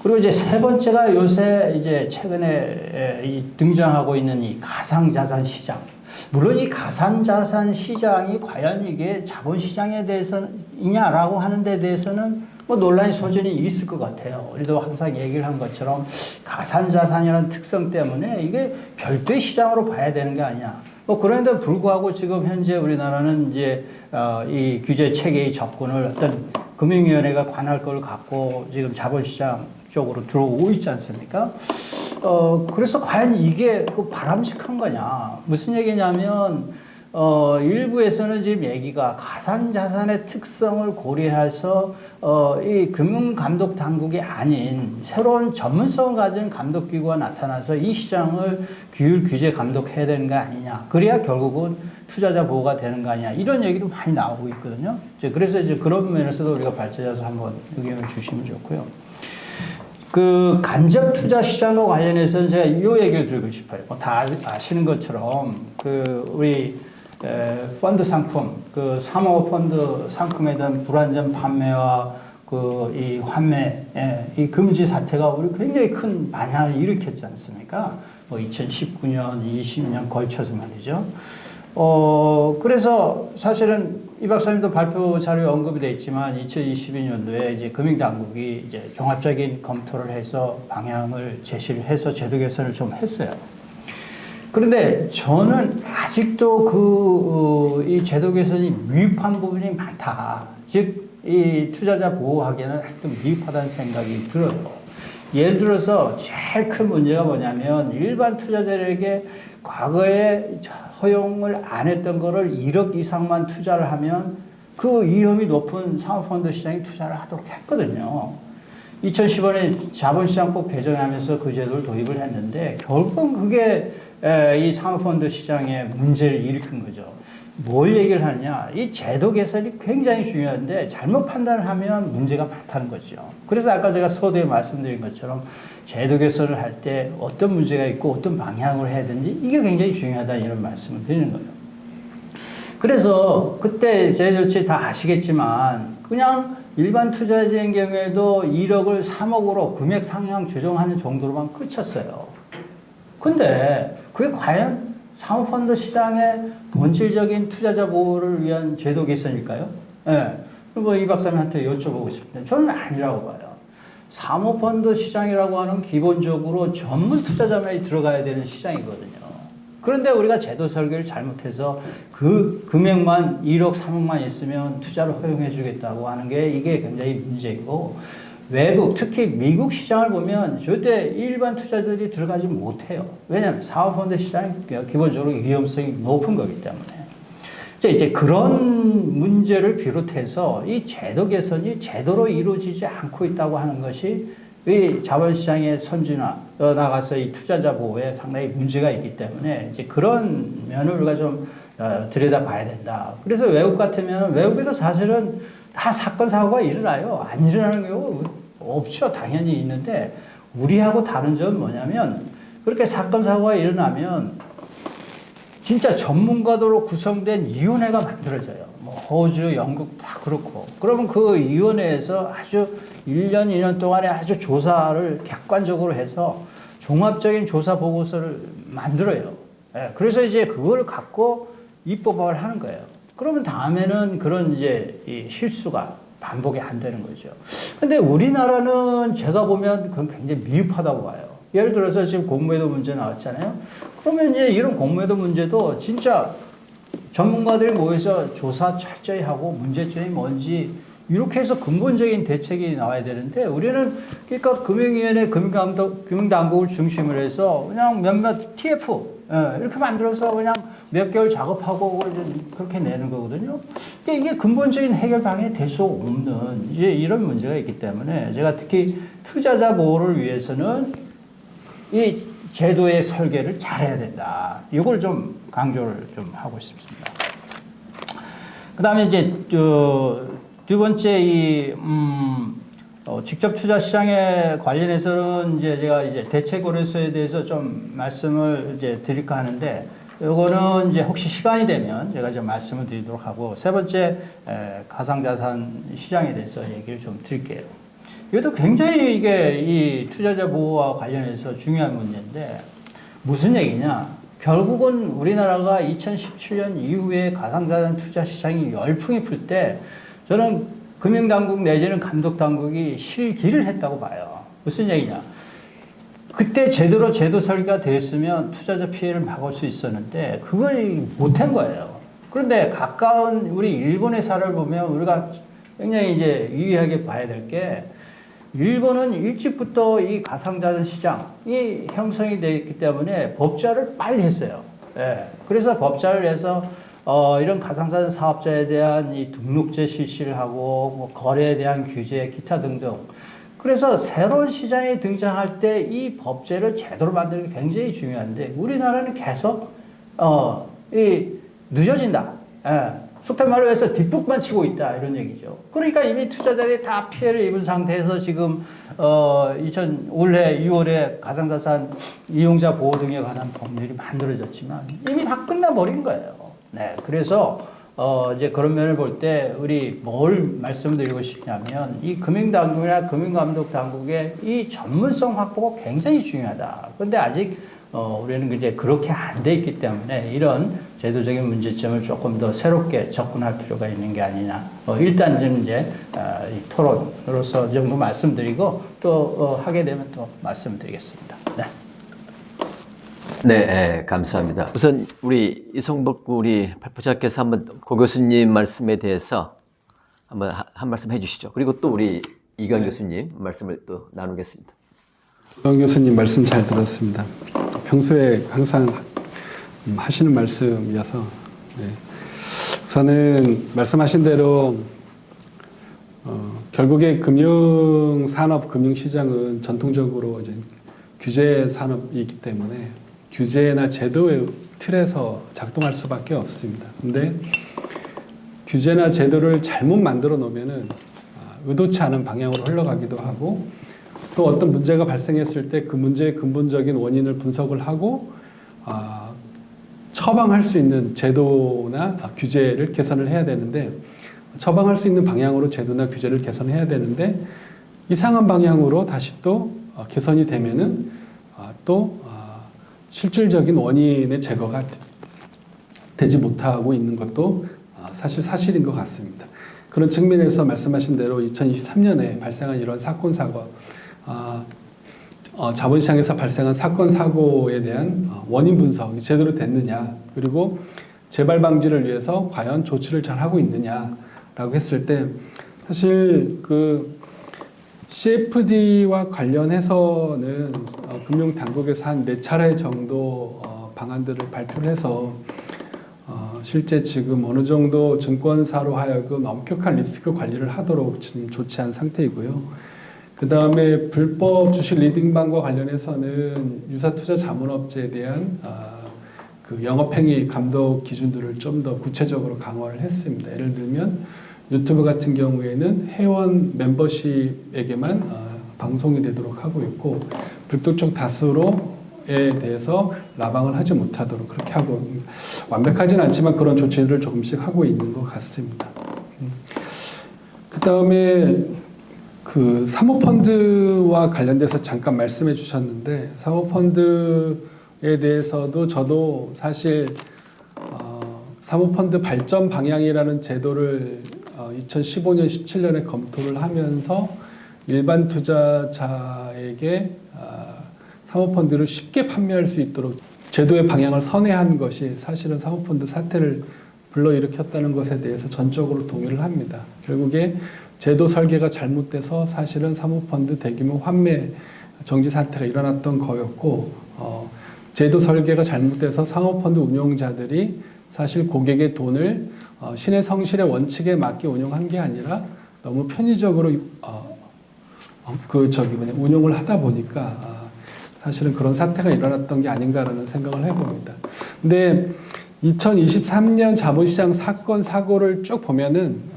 Speaker 4: 그리고 이제 세 번째가 요새 이제 최근에 등장하고 있는 이 가상자산 시장. 물론 이 가상자산 시장이 과연 이게 자본시장에 대해서이냐라고 하는 데 대해서는 뭐 논란의 소진이 있을 것 같아요. 우리도 항상 얘기를 한 것처럼 가상자산이라는 특성 때문에 이게 별도의 시장으로 봐야 되는 게 아니야. 뭐 그런데 불구하고 지금 현재 우리나라는 이제 이 규제 체계의 접근을 어떤 금융위원회가 관할 걸 갖고 지금 자본시장 쪽으로 들어오고 있지 않습니까? 그래서 과연 이게 그 바람직한 거냐? 무슨 얘기냐면, 일부에서는 지금 얘기가 가상자산의 특성을 고려해서, 이 금융감독 당국이 아닌 새로운 전문성을 가진 감독기구가 나타나서 이 시장을 규제 감독해야 되는 거 아니냐. 그래야 결국은 투자자 보호가 되는 거 아니냐. 이런 얘기도 많이 나오고 있거든요. 그래서 이제 그런 면에서도 우리가 발제해서 한번 의견을 주시면 좋고요. 그 간접 투자 시장과 관련해서는 제가 이 얘기를 드리고 싶어요. 다 아시는 것처럼 그 우리 펀드 상품, 그 사모펀드 상품에 대한 불안전 판매와 그 이 환매, 이 금지 사태가 우리 굉장히 큰 반향을 일으켰지 않습니까? 뭐 2019년, 20년 걸쳐서 말이죠. 그래서 사실은 이 박사님도 발표 자료에 언급이 되어 있지만 2022년도에 이제 금융당국이 이제 종합적인 검토를 해서 방향을 제시를 해서 제도 개선을 좀 했어요. 그런데 저는 아직도 이 제도 개선이 미흡한 부분이 많다. 즉, 이 투자자 보호하기에는 아직도 미흡하다는 생각이 들어요. 예를 들어서 제일 큰 문제가 뭐냐면 일반 투자자들에게 과거에 허용을 안 했던 거를 1억 이상만 투자를 하면 그 위험이 높은 사모펀드 시장에 투자를 하도록 했거든요. 2010년에 자본시장법 개정하면서 그 제도를 도입을 했는데 결국은 그게 이 사모펀드 시장에 문제를 일으킨 거죠. 뭘 얘기를 하느냐. 이 제도 개선이 굉장히 중요한데 잘못 판단을 하면 문제가 많다는 거죠. 그래서 아까 제가 서두에 말씀드린 것처럼 제도 개선을 할 때 어떤 문제가 있고 어떤 방향으로 해야 되는지 이게 굉장히 중요하다 이런 말씀을 드리는 거예요. 그래서 그때 제도치 다 아시겠지만 그냥 일반 투자자인 경우에도 1억을 3억으로 금액 상향 조정하는 정도로만 그쳤어요. 근데 그게 과연 사모펀드 시장의 본질적인 투자자 보호를 위한 제도 개선일까요? 네. 뭐 이 박사님한테 여쭤보고 싶은데 저는 아니라고 봐요. 사모펀드 시장이라고 하는 기본적으로 전문 투자자만이 들어가야 되는 시장이거든요. 그런데 우리가 제도 설계를 잘못해서 그 금액만 1억, 3억만 있으면 투자를 허용해 주겠다고 하는 게 이게 굉장히 문제이고, 외국, 특히 미국 시장을 보면 절대 일반 투자자들이 들어가지 못해요. 왜냐하면 사모펀드 시장이 기본적으로 위험성이 높은 거기 때문에. 이제 그런 문제를 비롯해서 이 제도 개선이 제대로 이루어지지 않고 있다고 하는 것이 이 자본시장의 선진화, 나가서 이 투자자 보호에 상당히 문제가 있기 때문에 이제 그런 면을 우리가 좀 들여다봐야 된다. 그래서 외국 같으면 외국에도 사실은 다 사건 사고가 일어나요. 안 일어나는 경우 없죠. 당연히 있는데 우리하고 다른 점은 뭐냐면 그렇게 사건 사고가 일어나면 진짜 전문가들로 구성된 위원회가 만들어져요. 뭐 호주, 영국 다 그렇고. 그러면 그 위원회에서 아주 1년, 2년 동안에 아주 조사를 객관적으로 해서 종합적인 조사 보고서를 만들어요. 예, 그래서 이제 그걸 갖고 입법을 하는 거예요. 그러면 다음에는 그런 이제 이 실수가 반복이 안 되는 거죠. 근데 우리나라는 제가 보면 그건 굉장히 미흡하다고 봐요. 예를 들어서 지금 공무회도 문제 나왔잖아요. 그러면 이제 이런 공무회도 문제도 진짜 전문가들이 모여서 조사 철저히 하고 문제점이 뭔지 이렇게 해서 근본적인 대책이 나와야 되는데 우리는 그러니까 금융위원회, 금융당국을 중심으로 해서 그냥 몇몇 TF 이렇게 만들어서 그냥 몇 개월 작업하고 그렇게 내는 거거든요. 이게 근본적인 해결 방안이 될 수 없는 이제 이런 문제가 있기 때문에 제가 특히 투자자 보호를 위해서는 이 제도의 설계를 잘해야 된다. 이걸 좀 강조를 좀 하고 싶습니다. 그다음에 이제 두 번째 직접 투자 시장에 관련해서는 이제 제가 이제 대체거래소에 대해서 좀 말씀을 이제 드릴까 하는데 요거는 이제 혹시 시간이 되면 제가 좀 말씀을 드리도록 하고 세 번째 가상자산 시장에 대해서 얘기를 좀 드릴게요. 이것도 굉장히 이게 이 투자자 보호와 관련해서 중요한 문제인데 무슨 얘기냐? 결국은 우리나라가 2017년 이후에 가상자산 투자 시장이 열풍이 불 때 저는 금융당국 내지는 감독당국이 실기를 했다고 봐요. 무슨 얘기냐? 그때 제대로 제도 설계가 되었으면 투자자 피해를 막을 수 있었는데 그걸 못한 거예요. 그런데 가까운 우리 일본의 사례를 보면 우리가 굉장히 이제 유의하게 봐야 될 게 일본은 일찍부터 이 가상자산 시장이 형성이 되어 있기 때문에 법제화를 빨리 했어요. 예. 그래서 법제화를 해서 이런 가상자산 사업자에 대한 이 등록제 실시를 하고 뭐 거래에 대한 규제, 기타 등등. 그래서 새로운 시장에 등장할 때 이 법제를 제대로 만드는 게 굉장히 중요한데 우리나라는 계속 늦어진다. 예. 속된 말로 해서 뒷북만 치고 있다 이런 얘기죠. 그러니까 이미 투자자들이 다 피해를 입은 상태에서 지금 올해 6월에 가상자산 이용자 보호 등에 관한 법률이 만들어졌지만 이미 다 끝나버린 거예요. 네, 그래서 이제 그런 면을 볼 때 우리 뭘 말씀드리고 싶냐면 이 금융당국이나 금융감독당국의 이 전문성 확보가 굉장히 중요하다. 그런데 아직 우리는 이제 그렇게 안 돼 있기 때문에 이런 제도적인 문제점을 조금 더 새롭게 접근할 필요가 있는 게 아니냐. 일단 좀 이제 이 토론으로서 정도 말씀드리고 또 하게 되면 또 말씀드리겠습니다. 네.
Speaker 2: 네, 감사합니다. 우선 우리 이성복 우리 발표자께서 한번 고 교수님 말씀에 대해서 한번 한 말씀 해주시죠. 그리고 또 우리 이강 교수님 말씀을 또 나누겠습니다.
Speaker 3: 이강 교수님 말씀 잘 들었습니다. 평소에 항상 하시는 말씀이어서 우선은 말씀하신 대로 결국에 금융산업, 금융시장은 전통적으로 이제 규제 산업이기 때문에 규제나 제도의 틀에서 작동할 수밖에 없습니다. 근데 규제나 제도를 잘못 만들어 놓으면은 의도치 않은 방향으로 흘러가기도 하고 또 어떤 문제가 발생했을 때 그 문제의 근본적인 원인을 분석을 하고 처방할 수 있는 제도나 규제를 개선을 해야 되는데 처방할 수 있는 방향으로 제도나 규제를 개선해야 되는데 이상한 방향으로 다시 또 개선이 되면은 또 실질적인 원인의 제거가 되지 못하고 있는 것도 사실인 것 같습니다. 그런 측면에서 말씀하신 대로 2023년에 발생한 이런 사건 사고 자본시장에서 발생한 사건 사고에 대한 원인 분석이 제대로 됐느냐 그리고 재발 방지를 위해서 과연 조치를 잘 하고 있느냐라고 했을 때 사실 그 CFD와 관련해서는 금융당국에서 한 4차례 정도 방안들을 발표를 해서 실제 지금 어느 정도 증권사로 하여금 엄격한 리스크 관리를 하도록 지금 조치한 상태이고요. 그 다음에 불법 주식 리딩방과 관련해서는 유사투자 자문업체에 대한 그 영업행위 감독 기준들을 좀 더 구체적으로 강화를 했습니다. 예를 들면 유튜브 같은 경우에는 회원 멤버십에게만 방송이 되도록 하고 있고 불특정 다수로에 대해서 라방을 하지 못하도록 그렇게 하고 완벽하진 않지만 그런 조치들을 조금씩 하고 있는 것 같습니다. 그 다음에 그 사모펀드와 관련돼서 잠깐 말씀해 주셨는데 사모펀드에 대해서도 저도 사실 사모펀드 발전 방향이라는 제도를 2015년, 17년에 검토를 하면서 일반 투자자에게 사모펀드를 쉽게 판매할 수 있도록 제도의 방향을 선회한 것이 사실은 사모펀드 사태를 불러일으켰다는 것에 대해서 전적으로 동의를 합니다. 결국에 제도 설계가 잘못돼서 사실은 사모펀드 대규모 환매 정지 사태가 일어났던 거였고 제도 설계가 잘못돼서 사모펀드 운용자들이 사실 고객의 돈을 신의 성실의 원칙에 맞게 운용한 게 아니라 너무 편의적으로 운용을 하다 보니까 사실은 그런 사태가 일어났던 게 아닌가라는 생각을 해봅니다. 근데 2023년 자본시장 사건 사고를 쭉 보면은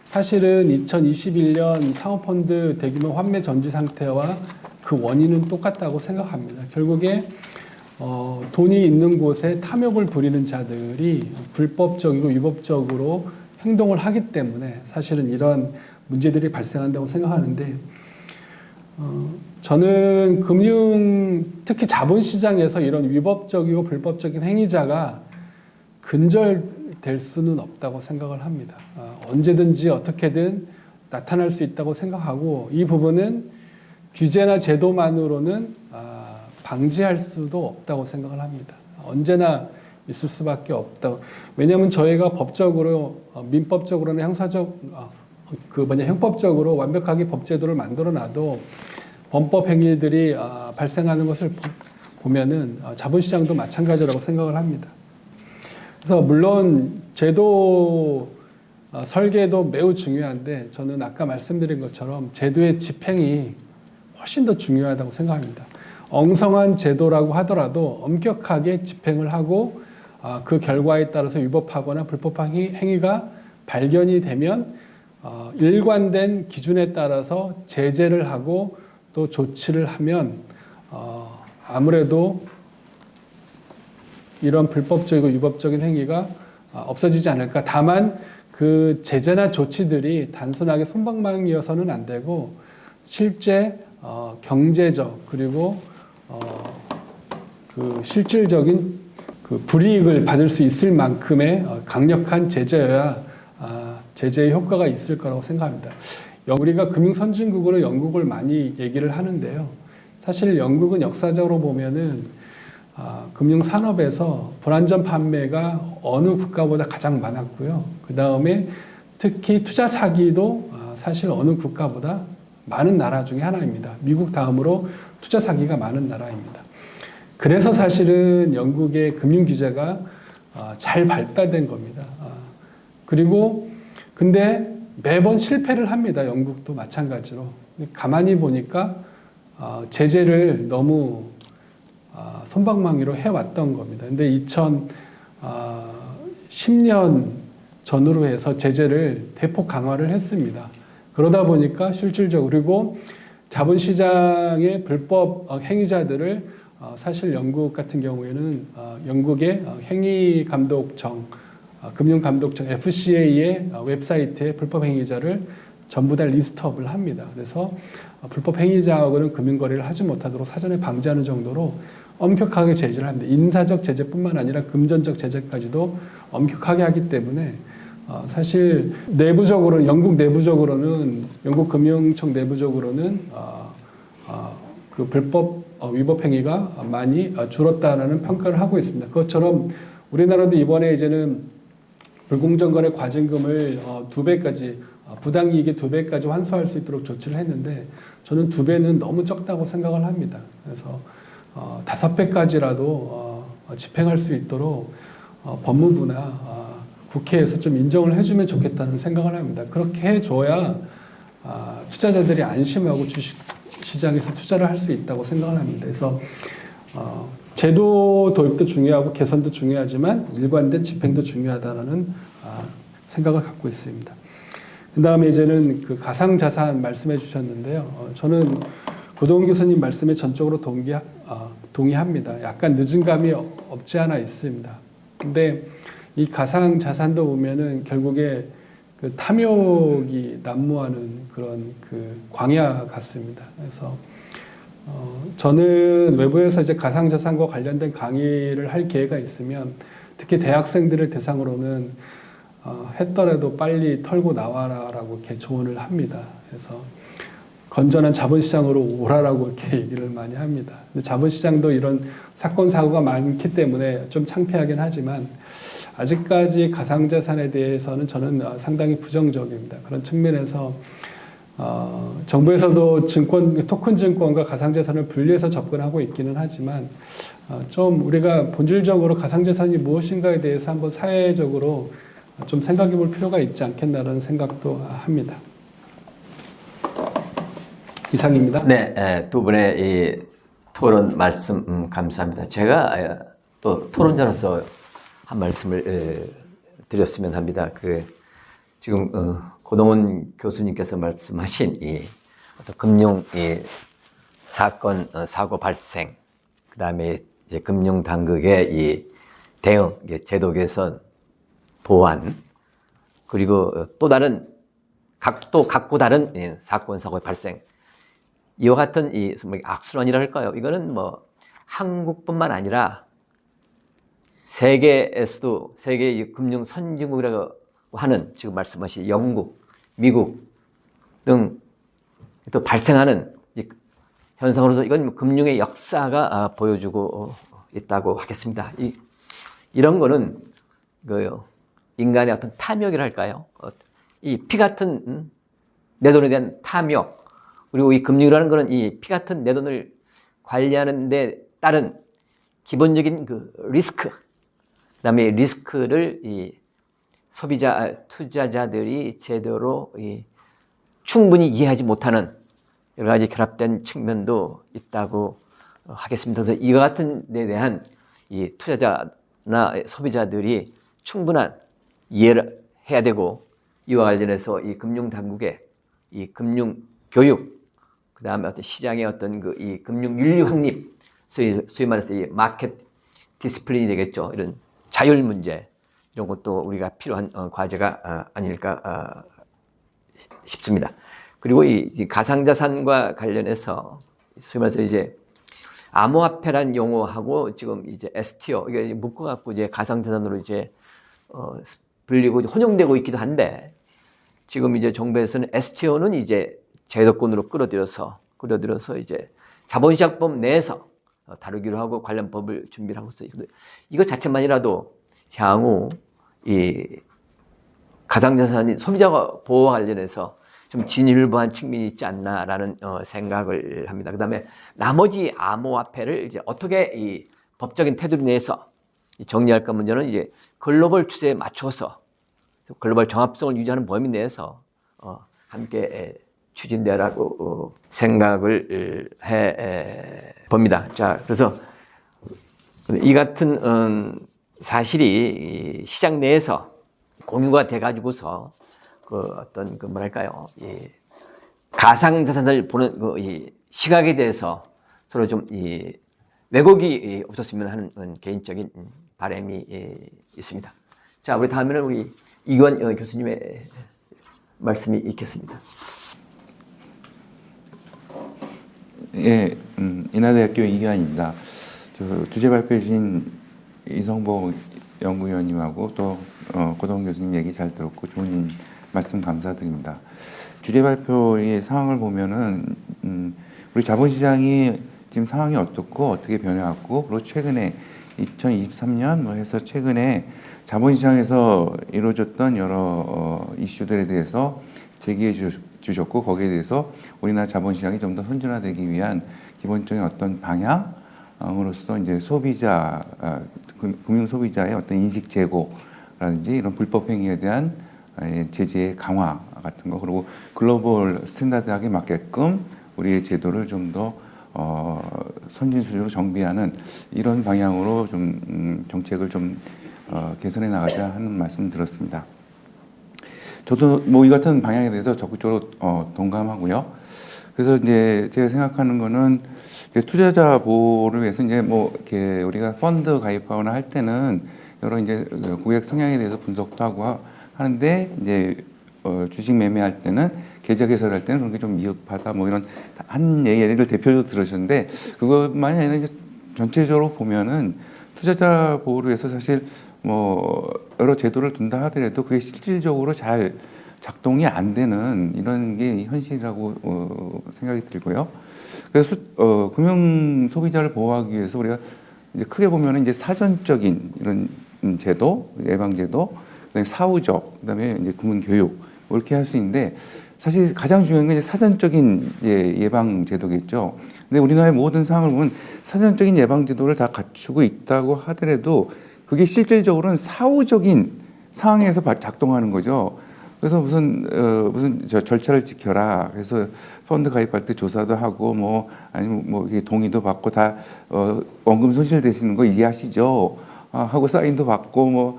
Speaker 3: 사실은 2021년 사모펀드 대규모 환매 전지 상태와 그 원인은 똑같다고 생각합니다. 결국에 돈이 있는 곳에 탐욕을 부리는 자들이 불법적이고 위법적으로 행동을 하기 때문에 사실은 이런 문제들이 발생한다고 생각하는데 저는 특히 자본시장에서 이런 위법적이고 불법적인 행위자가 근절될 수는 없다고 생각을 합니다. 언제든지 어떻게든 나타날 수 있다고 생각하고 이 부분은 규제나 제도만으로는 방지할 수도 없다고 생각을 합니다. 언제나 있을 수밖에 없다고. 왜냐하면 저희가 법적으로 민법적으로는 형법적으로 완벽하게 법제도를 만들어놔도 범법 행위들이 발생하는 것을 보면은 자본시장도 마찬가지라고 생각을 합니다. 그래서 물론 제도 설계도 매우 중요한데 저는 아까 말씀드린 것처럼 제도의 집행이 훨씬 더 중요하다고 생각합니다. 엉성한 제도라고 하더라도 엄격하게 집행을 하고 그 결과에 따라서 위법하거나 불법한 행위가 발견이 되면 일관된 기준에 따라서 제재를 하고 또 조치를 하면 아무래도 이런 불법적이고 위법적인 행위가 없어지지 않을까. 다만 그 제재나 조치들이 단순하게 솜방망이어서는 안 되고 실제 경제적 그리고 그 실질적인 그 불이익을 받을 수 있을 만큼의 강력한 제재여야 제재의 효과가 있을 거라고 생각합니다. 우리가 금융 선진국으로 영국을 많이 얘기를 하는데요. 사실 영국은 역사적으로 보면은 금융 산업에서 불안전 판매가 어느 국가보다 가장 많았고요. 그 다음에 특히 투자 사기도 사실 어느 국가보다 많은 나라 중에 하나입니다. 미국 다음으로 투자 사기가 많은 나라입니다. 그래서 사실은 영국의 금융 규제가 잘 발달된 겁니다. 그리고 근데 매번 실패를 합니다. 영국도 마찬가지로. 가만히 보니까 제재를 너무 솜방망이로 해왔던 겁니다. 근데 2010년 전후로 해서 제재를 대폭 강화를 했습니다. 그러다 보니까 실질적으로 그리고 자본시장의 불법 행위자들을 사실 영국 같은 경우에는 영국의 행위감독청, 금융감독청 FCA의 웹사이트에 불법 행위자를 전부 다 리스트업을 합니다. 그래서 불법 행위자하고는 금융거래를 하지 못하도록 사전에 방지하는 정도로 엄격하게 제재를 합니다. 인사적 제재뿐만 아니라 금전적 제재까지도 엄격하게 하기 때문에 사실 내부적으로는 영국 내부적으로는 영국 금융청 내부적으로는 그 불법 위법 행위가 많이 줄었다라는 평가를 하고 있습니다. 그것처럼 우리나라도 이번에 이제는 불공정거래 과징금을 2배까지 부당이익의 2배까지 환수할 수 있도록 조치를 했는데 저는 2배는 너무 적다고 생각을 합니다. 그래서 5배까지라도 집행할 수 있도록 법무부나 국회에서 좀 인정을 해주면 좋겠다는 생각을 합니다. 그렇게 해줘야 투자자들이 안심하고 주식시장에서 투자를 할 수 있다고 생각을 합니다. 그래서 제도 도입도 중요하고 개선도 중요하지만 일관된 집행도 중요하다는 생각을 갖고 있습니다. 그다음에 이제는 그 가상자산 말씀해 주셨는데요. 저는 고동 교수님 말씀에 전적으로 동의합니다. 약간 늦은 감이 없지 않아 있습니다. 근데 이 가상자산도 보면은 결국에 그 탐욕이 난무하는 그런 그 광야 같습니다. 그래서 저는 외부에서 이제 가상자산과 관련된 강의를 할 기회가 있으면 특히 대학생들을 대상으로는 했더라도 빨리 털고 나와라라고 이렇게 조언을 합니다. 그래서 건전한 자본시장으로 오라라고 이렇게 얘기를 많이 합니다. 근데 자본시장도 이런 사건 사고가 많기 때문에 좀 창피하긴 하지만 아직까지 가상자산에 대해서는 저는 상당히 부정적입니다. 그런 측면에서 정부에서도 토큰 증권과 가상자산을 분리해서 접근하고 있기는 하지만 좀 우리가 본질적으로 가상자산이 무엇인가에 대해서 한번 사회적으로 좀 생각해 볼 필요가 있지 않겠나라는 생각도 합니다. 이상입니다.
Speaker 2: 네, 두 분의 이 토론 말씀 감사합니다. 제가 또 토론자로서 한 말씀을 드렸으면 합니다. 지금 고동훈 교수님께서 말씀하신 이 어떤 금융 사건 사고 발생, 그다음에 이제 금융 당국의 이 대응, 제도 개선, 보완, 그리고 또 다른 각고 다른 사건 사고의 발생. 이와 같은 이 악순환이랄까요? 이거는 뭐 한국뿐만 아니라 세계에서도 세계 금융 선진국이라고 하는 지금 말씀하신 영국, 미국 등 또 발생하는 현상으로서 이건 금융의 역사가 보여주고 있다고 하겠습니다. 이런 거는 인간의 어떤 탐욕이랄까요? 이 피 같은 내 돈에 대한 탐욕, 그리고 이 금융이라는 거는 이 피 같은 내 돈을 관리하는 데 따른 기본적인 그 리스크, 그다음에 이 리스크를 이 투자자들이 제대로 충분히 이해하지 못하는 여러 가지 결합된 측면도 있다고 하겠습니다. 그래서 이와 같은 데 대한 이 투자자나 소비자들이 충분한 이해를 해야 되고, 이와 관련해서 이 금융 당국의 이 금융 교육, 그 다음에 어떤 시장의 어떤 이 금융 윤리 확립, 소위 말해서 이 마켓 디스플린이 되겠죠. 이런 자율 문제, 이런 것도 우리가 필요한 과제가 아닐까 싶습니다. 그리고 이 가상자산과 관련해서 소위 말해서 이제 암호화폐란 용어하고 지금 이제 STO 이게 묶어갖고 이제 가상자산으로 이제 불리고 혼용되고 있기도 한데, 지금 이제 정부에서는 STO는 이제 제도권으로 끌어들여서 이제 자본시장법 내에서 다루기로 하고 관련 법을 준비를 하고 있어요. 이거 자체만이라도 향후 이 가상자산이 소비자 보호와 관련해서 좀 진일보한 측면이 있지 않나라는 생각을 합니다. 그다음에 나머지 암호화폐를 이제 어떻게 이 법적인 테두리 내에서 정리할까 문제는 이제 글로벌 추세에 맞춰서 글로벌 정합성을 유지하는 범위 내에서 함께 추진되라고 생각을 해 봅니다. 자, 그래서 이 같은 사실이 시장 내에서 공유가 돼 가지고서 어떤 뭐랄까요, 가상자산을 보는 이 시각에 대해서 서로 좀 왜곡이 없었으면 하는 개인적인 바람이 있습니다. 자, 우리 다음에는 우리 이건 교수님의 말씀이 있겠습니다.
Speaker 5: 예, 인하대학교 이규환입니다. 주제 발표해 주신 이성복 연구위원님하고 또 고동 교수님 얘기 잘 들었고 좋은 말씀 감사드립니다. 주제 발표의 상황을 보면은 우리 자본시장이 지금 상황이 어떻고 어떻게 변해왔고, 그리고 최근에 2023년 뭐 해서 최근에 자본시장에서 이루어졌던 여러 이슈들에 대해서 제기해 주셨고, 거기에 대해서 우리나라 자본시장이 좀 더 선진화되기 위한 기본적인 어떤 방향으로서 이제 소비자, 금융 소비자의 어떤 인식 제고라든지 이런 불법 행위에 대한 제재 강화 같은 거, 그리고 글로벌 스탠다드하게 맞게끔 우리의 제도를 좀 더 선진 수준으로 정비하는 이런 방향으로 좀 정책을 좀 개선해 나가자 하는 말씀 들었습니다. 저도 뭐 이 같은 방향에 대해서 적극적으로 동감하고요. 그래서 이제 제가 생각하는 거는 이제 투자자 보호를 위해서 이제 뭐 이렇게 우리가 펀드 가입하거나 할 때는 여러 이제 고객 성향에 대해서 분석도 하고 하는데 이제 주식 매매할 때는 계좌 개설할 때는 그런 게 좀 미흡하다 뭐 이런 한 예를 대표적으로 들으셨는데 그것만이 아니라 이제 전체적으로 보면은 투자자 보호를 위해서 사실 뭐 여러 제도를 둔다 하더라도 그게 실질적으로 잘 작동이 안 되는 이런 게 현실이라고 생각이 들고요. 그래서 금융 소비자를 보호하기 위해서 우리가 이제 크게 보면은 이제 사전적인 이런 제도, 예방 제도, 그다음에 사후적, 그다음에 이제 국민 교육 뭐 이렇게 할 수 있는데 사실 가장 중요한 건 이제 사전적인 예방 제도겠죠. 근데 우리나라의 모든 상황을 보면 사전적인 예방 제도를 다 갖추고 있다고 하더라도 그게 실질적으로는 사후적인 상황에서 작동하는 거죠. 그래서 무슨 절차를 지켜라. 그래서 펀드 가입할 때 조사도 하고 뭐 아니면 뭐 동의도 받고 다 원금 손실 되시는 거 이해하시죠? 하고 사인도 받고 뭐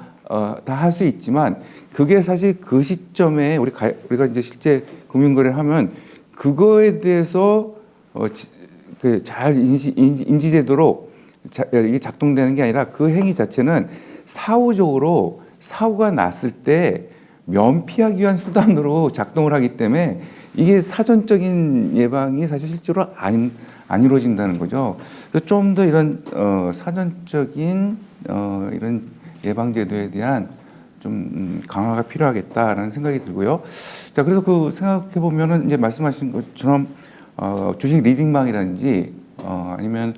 Speaker 5: 다 할 수 있지만 그게 사실 그 시점에 우리가 이제 실제 금융거래를 하면 그거에 대해서 잘 인지되도록 이게 작동되는 게 아니라 그 행위 자체는 사후적으로 사고가 났을 때 면피하기 위한 수단으로 작동을 하기 때문에 이게 사전적인 예방이 사실 실제로 안 이루어진다는 거죠. 그래서 좀 더 이런 사전적인 이런 예방 제도에 대한 좀 강화가 필요하겠다라는 생각이 들고요. 자, 그래서 그 생각해 보면은 이제 말씀하신 것처럼 주식 리딩방이라든지 아니면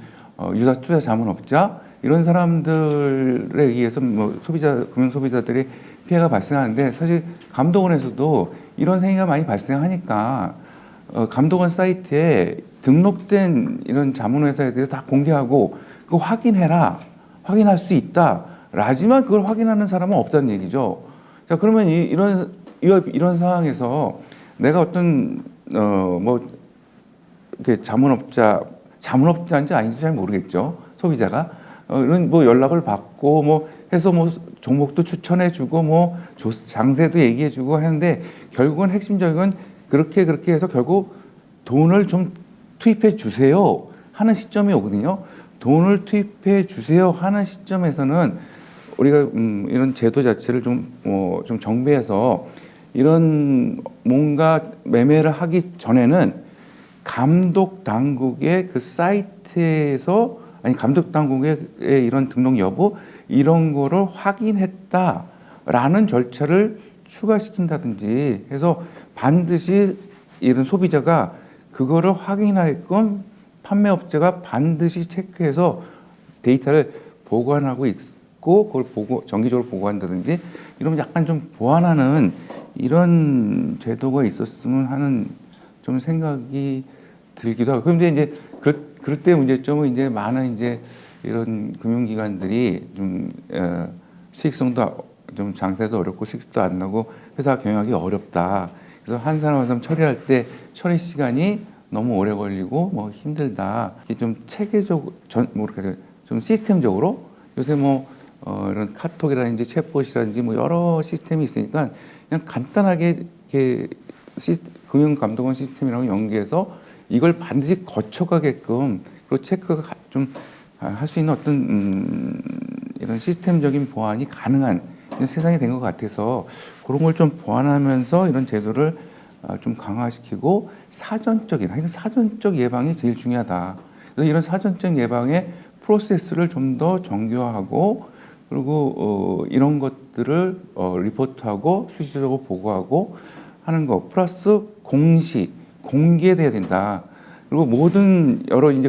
Speaker 5: 유사 투자 자문업자 이런 사람들에 의해서 뭐 금융 소비자들이 피해가 발생하는데 사실 감독원에서도 이런 행위가 많이 발생하니까 감독원 사이트에 등록된 이런 자문회사에 대해서 다 공개하고 그거 확인할 수 있다. 라지만 그걸 확인하는 사람은 없다는 얘기죠. 자, 그러면 이런 상황에서 내가 어떤 뭐 이렇게 자문업자인지 아닌지 잘 모르겠죠. 소비자가 이런 뭐 연락을 받고 뭐 해서 뭐 종목도 추천해주고 뭐 장세도 얘기해주고 하는데 결국은 핵심적인 건 그렇게 해서 결국 돈을 좀 투입해 주세요 하는 시점이 오거든요. 돈을 투입해 주세요 하는 시점에서는 우리가 이런 제도 자체를 좀 정비해서 이런 뭔가 매매를 하기 전에는 감독 당국의 그 사이트에서 감독 당국의 이런 등록 여부 이런 거를 확인했다라는 절차를 추가시킨다든지 해서 반드시 이런 소비자가 그거를 확인하게끔 판매업체가 반드시 체크해서 데이터를 보관하고 있고 그걸 정기적으로 보고한다든지 이러면 약간 좀 보완하는 이런 제도가 있었으면 하는 좀 생각이 들기도 하고. 그런데 이제 그럴 때 문제점은 이제 많은 이제 이런 금융기관들이 좀 수익성도 좀 장세도 어렵고 수익도 안 나고 회사 경영하기 어렵다. 그래서 한 사람 한 사람 처리할 때 처리 시간이 너무 오래 걸리고 뭐 힘들다. 이게 좀 체계적으로 좀 시스템적으로 요새 뭐 이런 카톡이라든지 챗봇이라든지 뭐 여러 시스템이 있으니까 그냥 간단하게 이렇게 금융감독원 시스템이랑 연계해서 이걸 반드시 거쳐가게끔 그리고 체크가 좀 할 수 있는 어떤 이런 시스템적인 보완이 가능한 세상이 된 것 같아서 그런 걸 좀 보완하면서 이런 제도를 좀 강화시키고 사전적 예방이 제일 중요하다. 그래서 이런 사전적 예방의 프로세스를 좀 더 정교화하고 그리고 이런 것들을 리포트하고 수시적으로 보고하고 하는 거 플러스 공개돼야 된다. 그리고 모든 여러 이제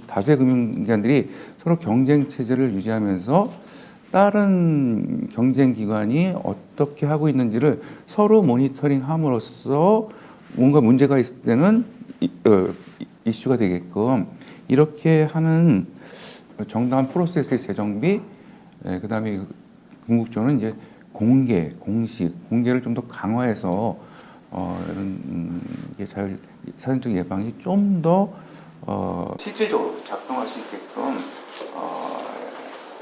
Speaker 5: 다수의 금융기관들이 서로 경쟁 체제를 유지하면서 다른 경쟁 기관이 어떻게 하고 있는지를 서로 모니터링함으로써 뭔가 문제가 있을 때는 이슈가 되게끔 이렇게 하는 정당한 프로세스의 재정비, 그다음에 궁극적으로는 이제 공개를 좀 더 강화해서 이런 게 사전적 예방이 좀 더 실질적으로 작동할 수 있게끔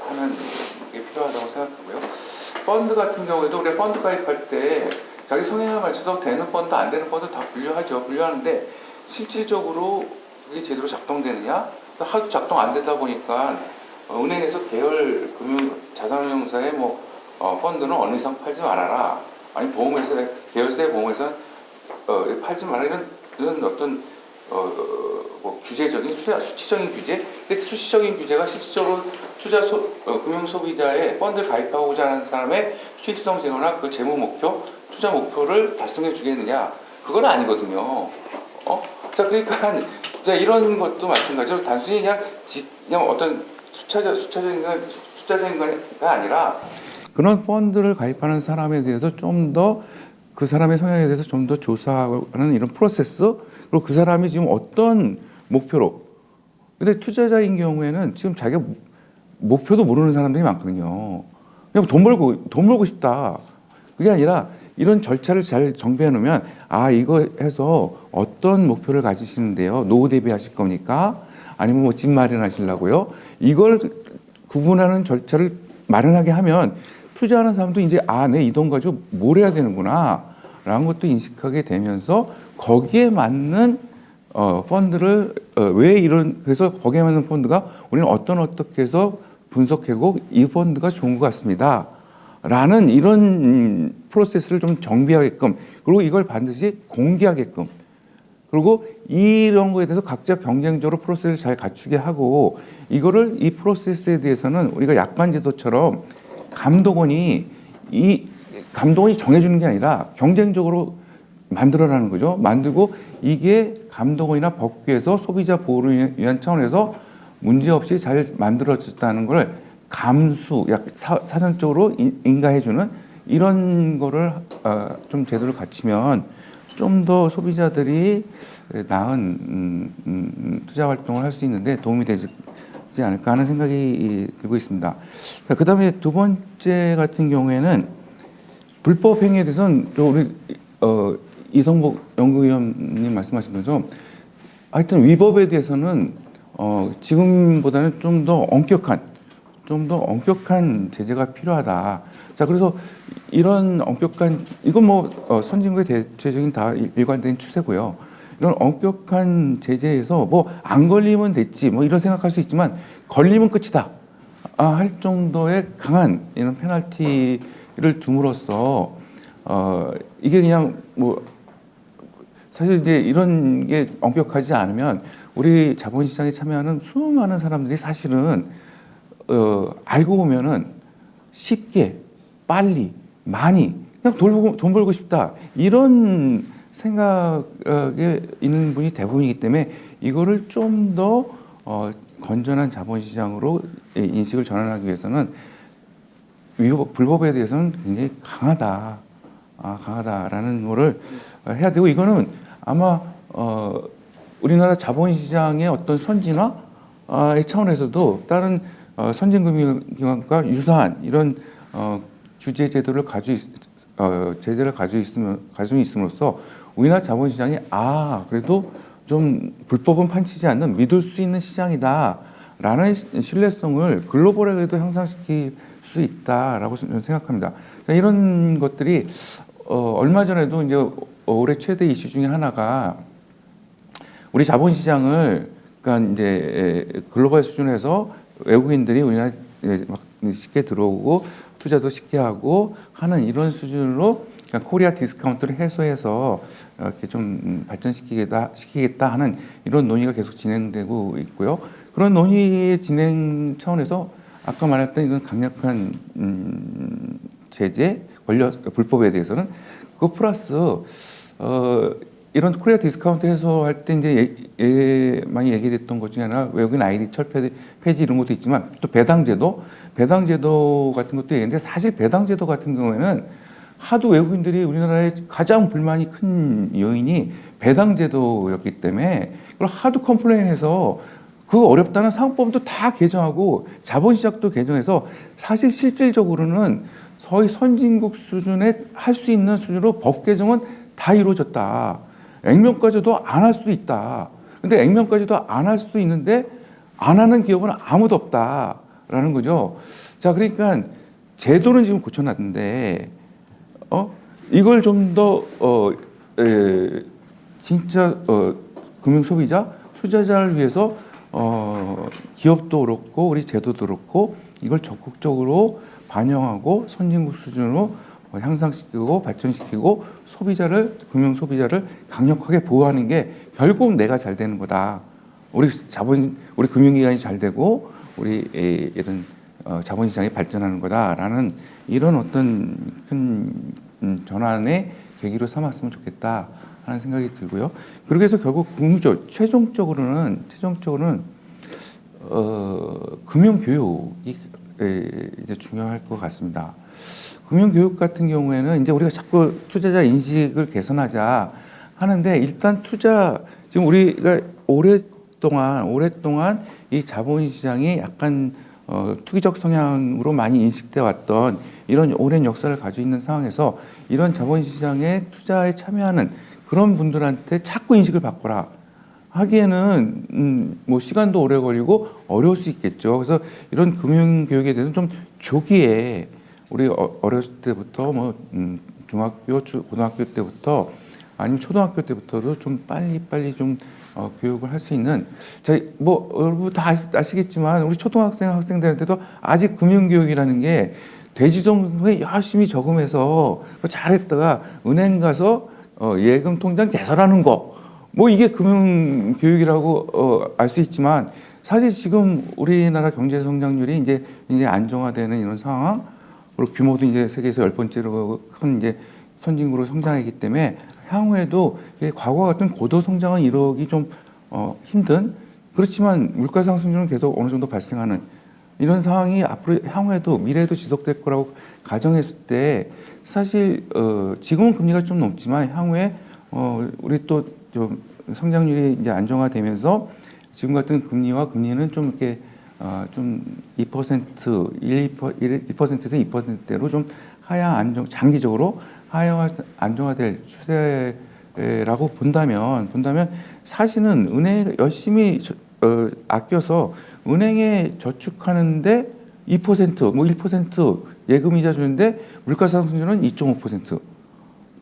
Speaker 5: 하는 게 필요하다고 생각하고요. 펀드 같은 경우에도 우리가 펀드 가입할 때 자기 성향에 맞춰서 되는 펀드 안 되는 펀드 다 분류하죠. 분류하는데 실질적으로 이게 제대로 작동되느냐? 하도 작동 안 되다 보니까 은행에서 계열 금융 자산운용사의 펀드는 어느 이상 팔지 말아라. 아니 보험회사 계열사의 보험회사는 팔지 말아라 이런 어떤 규제적인 수치적인 규제. 근데 수치적인 규제가 실질적으로 금융 소비자의 펀드 가입하고자 하는 사람의 수익성 제고나 그 재무 목표, 투자 목표를 달성해 주겠느냐? 그건 아니거든요. 자 그러니까 자 이런 것도 마찬가지로 단순히 그냥 어떤 숫자적인 가 아니라 그런 펀드를 가입하는 사람에 대해서 좀 더 그 사람의 성향에 대해서 좀 더 조사하는 이런 프로세스, 그리고 그 사람이 지금 어떤 목표로. 근데 투자자인 경우에는 지금 자기가 목표도 모르는 사람들이 많거든요. 그냥 돈 벌고 싶다. 그게 아니라 이런 절차를 잘 정비해 놓으면 이거 해서 어떤 목표를 가지시는데요? 노후 대비하실 겁니까? 아니면 집 마련하시려고요? 이걸 구분하는 절차를 마련하게 하면 투자하는 사람도 이제 내 이 돈 가지고 뭘 해야 되는구나 라는 것도 인식하게 되면서 거기에 맞는 펀드를 그래서 거기에 맞는 펀드가 우리는 어떻게 해서 분석하고 이 펀드가 좋은 것 같습니다 라는 이런 프로세스를 좀 정비하게끔, 그리고 이걸 반드시 공개하게끔, 그리고 이런 거에 대해서 각자 경쟁적으로 프로세스를 잘 갖추게 하고, 이 프로세스에 대해서는 우리가 약관제도처럼 감독원이 정해주는 게 아니라 경쟁적으로 만들어라는 거죠. 만들고 이게 감독원이나 법규에서 소비자 보호를 위한 차원에서 문제없이 잘 만들어졌다는 걸 사전적으로 인가해주는 이런 거를 좀 제대로 갖추면 좀 더 소비자들이 나은 투자 활동을 할 수 있는데 도움이 되지 않을까 하는 생각이 들고 있습니다. 그 다음에 두 번째 같은 경우에는 불법 행위에 대해서는 우리 이성복 연구위원님 말씀하신 것처럼 하여튼 위법에 대해서는 지금보다는 좀 더 엄격한 제재가 필요하다. 자, 그래서 이런 이건 선진국의 대체적인 다 일관된 추세고요. 이런 엄격한 제재에서 안 걸리면 됐지 이런 생각할 수 있지만 걸리면 끝이다 할 정도의 강한 이런 페널티를 둠으로써 이게 그냥 사실 이제 이런 게 엄격하지 않으면 우리 자본시장에 참여하는 수많은 사람들이 사실은 알고 보면은 쉽게 빨리 많이 그냥 돈 벌고 싶다 이런 생각에 있는 분이 대부분이기 때문에 이거를 좀 더 건전한 자본시장으로 인식을 전환하기 위해서는 불법에 대해서는 굉장히 강하다라는 거를 해야 되고, 이거는 아마 우리나라 자본시장의 어떤 선진화의 차원에서도 다른 선진금융기관과 유사한 이런 규제 제도를 가지고 있음으로써 우리나라 자본시장이 그래도 좀 불법은 판치지 않는 믿을 수 있는 시장이다라는 신뢰성을 글로벌하게도 향상시킬 수 있다라고 저는 생각합니다. 이런 것들이 얼마 전에도 이제 올해 최대 이슈 중에 하나가 우리 자본시장을 그러니까 이제 글로벌 수준에서 외국인들이 우리나라에 막 쉽게 들어오고 투자도 쉽게 하고 하는 이런 수준으로 코리아 디스카운트를 해소해서 이렇게 좀 발전시키겠다 하는 이런 논의가 계속 진행되고 있고요. 그런 논의의 진행 차원에서 아까 말했던 이런 강력한 제재, 불법에 대해서는 그 플러스 이런 코리아 디스카운트 해소할 때 이제 많이 얘기됐던 것 중에 하나 외국인 아이디 철폐 폐지 이런 것도 있지만 또 배당제도 같은 것도 얘기했는데, 사실 배당제도 같은 경우에는 하도 외국인들이 우리나라에 가장 불만이 큰 요인이 배당제도였기 때문에 그걸 하도 컴플레인해서 그 어렵다는 상법도 다 개정하고 자본시장도 개정해서 사실 실질적으로는 거의 선진국 수준에 할 수 있는 수준으로 법 개정은 다 이루어졌다. 액면가제도 안 할 수도 있다. 근데 액면가제도 안 할 수도 있는데 안 하는 기업은 아무도 없다라는 거죠. 자, 그러니까 제도는 지금 고쳐놨는데 이걸 좀 더 진짜 금융 소비자, 투자자를 위해서 기업도 그렇고 우리 제도도 그렇고 이걸 적극적으로 반영하고 선진국 수준으로 향상시키고 발전시키고 금융 소비자를 강력하게 보호하는 게 결국 내가 잘 되는 거다. 우리 금융기관이 잘 되고 우리 이런 자본시장이 발전하는 거다라는 이런 어떤 큰 전환의 계기로 삼았으면 좋겠다 하는 생각이 들고요. 그렇게 해서 결국 최종적으로는 금융 교육이 이제 중요할 것 같습니다. 금융 교육 같은 경우에는 이제 우리가 자꾸 투자자 인식을 개선하자 하는데 일단 지금 우리가 오랫동안 이 자본시장이 약간 투기적 성향으로 많이 인식돼 왔던 이런 오랜 역사를 가지고 있는 상황에서 이런 자본시장에 투자에 참여하는 그런 분들한테 자꾸 인식을 바꿔라 하기에는 뭐 시간도 오래 걸리고 어려울 수 있겠죠. 그래서 이런 금융 교육에 대해서 좀 조기에 우리 어렸을 때부터 뭐 중학교, 고등학교 때부터 아니면 초등학교 때부터도 좀 빨리 좀 교육을 할 수 있는 뭐 여러분 다 아시겠지만 우리 학생들한테도 아직 금융 교육이라는 게 대지정부에 열심히 저금해서 잘했다가 은행 가서 예금 통장 개설하는 거 뭐 이게 금융 교육이라고 알 수 있지만 사실 지금 우리나라 경제 성장률이 이제 안정화되는 이런 상황 그리고 규모도 이제 세계에서 10번째로 큰 이제 선진국으로 성장하기 때문에 향후에도 과거와 같은 고도 성장을 이루기 좀 힘든 그렇지만 물가 상승률은 계속 어느 정도 발생하는 이런 상황이 앞으로 향후에도 미래에도 지속될 거라고 가정했을 때 사실 지금은 금리가 좀 높지만 향후에 우리 또 좀 성장률이 이제 안정화되면서 지금 같은 금리는 좀 이렇게 좀 2%, 1%에서 2%대로 좀 장기적으로 하향 안정화될 추세라고 본다면 사실은 은행 열심히 아껴서 은행에 저축하는데 2%, 뭐 1% 예금이자 주는데 물가 상승률은 2.5%.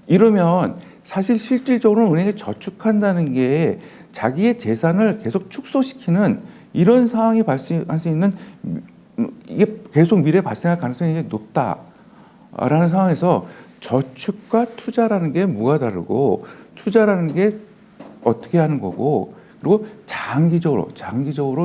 Speaker 5: 이러면 사실 실질적으로 은행에 저축한다는 게 자기의 재산을 계속 축소시키는 이런 상황이 발생할 수 있는 이게 계속 미래에 발생할 가능성이 높다라는 상황에서 저축과 투자라는 게 뭐가 다르고 투자라는 게 어떻게 하는 거고 그리고 장기적으로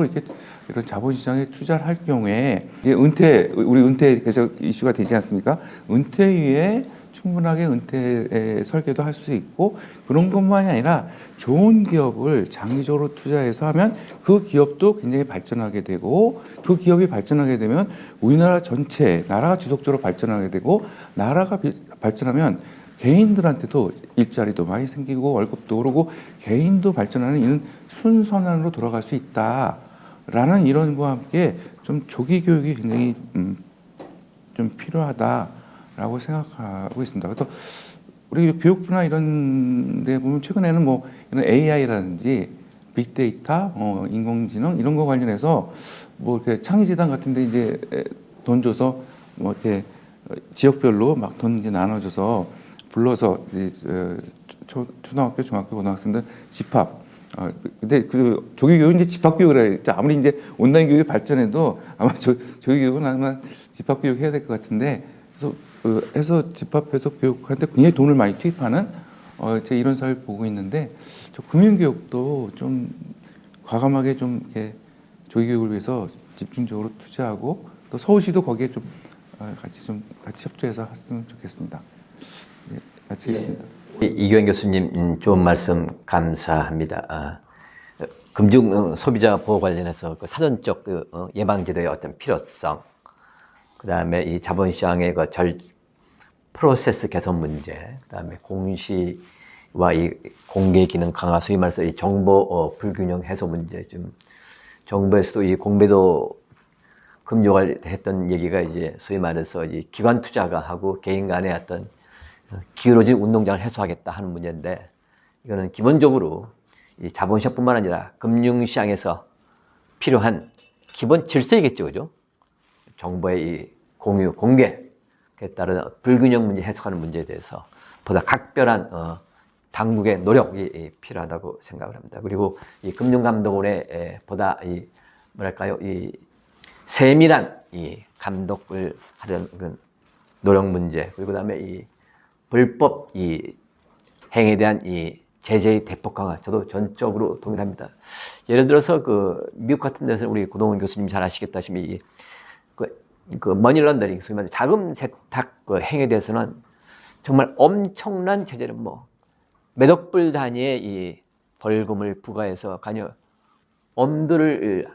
Speaker 5: 이렇게 이런 자본시장에 투자를 할 경우에 이제 우리 은퇴 계속 이슈가 되지 않습니까? 은퇴 후에 충분하게 은퇴 설계도 할 수 있고 그런 것만이 아니라 좋은 기업을 장기적으로 투자해서 하면 그 기업도 굉장히 발전하게 되고 그 기업이 발전하게 되면 우리나라 전체 나라가 지속적으로 발전하게 되고 나라가 발전하면 개인들한테도 일자리도 많이 생기고 월급도 오르고 개인도 발전하는 이런 순선환으로 돌아갈 수 있다라는 이런 거와 함께 좀 조기 교육이 굉장히 좀 필요하다라고 생각하고 있습니다. 그래서 우리 교육부나 이런 데 보면 최근에는 뭐 이런 AI라든지 빅데이터, 인공지능 이런 거 관련해서 뭐 이렇게 창의재단 같은데 이제 돈 줘서 뭐 이렇게 지역별로 막 돈 이제 나눠줘서 불러서 초등학교, 중학교, 고등학생들 집합. 근데 그 조기 교육은 이제 집합 교육을 해야겠죠. 아무리 이제 온라인 교육이 발전해도 아마 조기 교육은 아마 집합 교육 해야 될 것 같은데 그래서 해서 집합해서 교육하는데 굉장히 돈을 많이 투입하는 제가 이런 사회를 보고 있는데 저 금융교육도 좀 과감하게 좀 이렇게 조기 교육을 위해서 집중적으로 투자하고 또 서울시도 거기에 좀 같이 협조해서 했으면 좋겠습니다. 네, 마치겠습니다.
Speaker 2: 이규현 교수님 좋은 말씀 감사합니다. 금융 소비자 보호 관련해서 그 사전적 예방제도의 어떤 필요성, 그 다음에 이 자본시장의 그 프로세스 개선 문제, 그 다음에 공시와 이 공개 기능 강화, 소위 말해서 이 정보 불균형 해소 문제, 좀 정부에서도 이 공배도 금요일 했던 얘기가 이제 소위 말해서 이 기관 투자가 하고 개인 간의 어떤 기울어진 운동장을 해소하겠다 하는 문제인데 이거는 기본적으로 이 자본시장뿐만 아니라 금융시장에서 필요한 기본 질서이겠죠, 그죠? 정보의 이 공유, 공개 그에 따른 불균형 문제 해소하는 문제에 대해서 보다 각별한 당국의 노력이 필요하다고 생각을 합니다. 그리고 이 금융감독원의 보다 이 뭐랄까요, 이 세밀한 이 감독을 하려는 그 노력 문제, 그리고 그다음에 이 불법 이 행위에 대한 이 제재의 대폭 강화, 저도 전적으로 동의합니다. 예를 들어서 그 미국 같은 데서 우리 고동훈 교수님 잘 아시겠다시피 그 머니 런더링, 소위 말해서 자금 세탁 그 행위에 대해서는 정말 엄청난 제재를 뭐 몇억 불 단위의 이 벌금을 부과해서 가녀 엄두를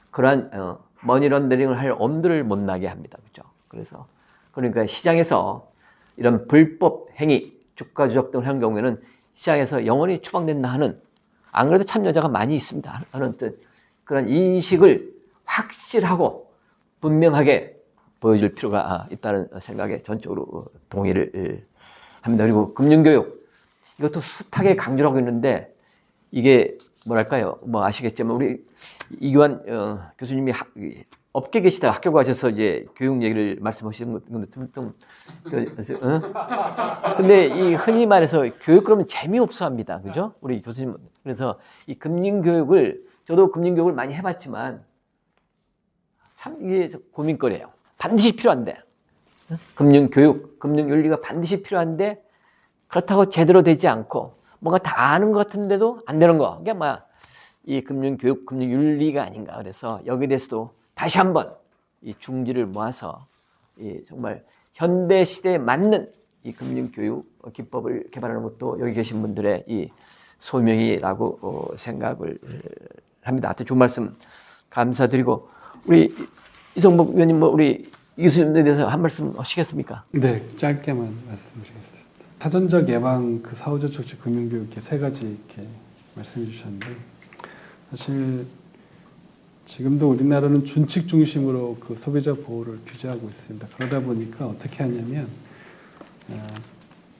Speaker 2: 그러한 머니 런더링을 할 엄두를 못 나게 합니다. 그렇죠? 그래서 그러니까 시장에서 이런 불법 행위, 주가 조작 등을 한 경우에는 시장에서 영원히 추방된다 하는, 안 그래도 참여자가 많이 있습니다 하는 그런 인식을 확실하고 분명하게 보여줄 필요가 있다는 생각에 전적으로 동의를 합니다. 그리고 금융교육, 이것도 숱하게 강조를 하고 있는데 이게 뭐랄까요, 뭐 아시겠지만 우리 이규환 교수님이 업계 계시다가 학교 가셔서 이제 교육 얘기를 말씀하시는 건데 근데 이 흔히 말해서 교육 그러면 재미없어 합니다. 그죠? 우리 교수님. 그래서 이 금융교육을, 저도 금융교육을 많이 해봤지만 참 이게 고민거리예요. 반드시 필요한데. 금융교육, 금융윤리가 반드시 필요한데 그렇다고 제대로 되지 않고 뭔가 다 아는 것 같은데도 안 되는 거. 그게 뭐야? 이 금융교육, 금융윤리가 아닌가. 그래서 여기에 대해서도 다시 한번 이 중지를 모아서 이 정말 현대 시대에 맞는 이 금융교육 기법을 개발하는 것도 여기 계신 분들의 이 소명이라고 생각을 합니다. 하여튼 좋은 말씀 감사드리고, 우리 이성복 의원님, 뭐 우리 이 교수님에 대해서 한 말씀 하시겠습니까?
Speaker 3: 네, 짧게만 말씀드리겠습니다. 사전적 예방, 그 사후적 조치, 금융교육 이렇게 세 가지 이렇게 말씀해 주셨는데, 사실 지금도 우리나라는 준칙 중심으로 그 소비자 보호를 규제하고 있습니다. 그러다 보니까 어떻게 하냐면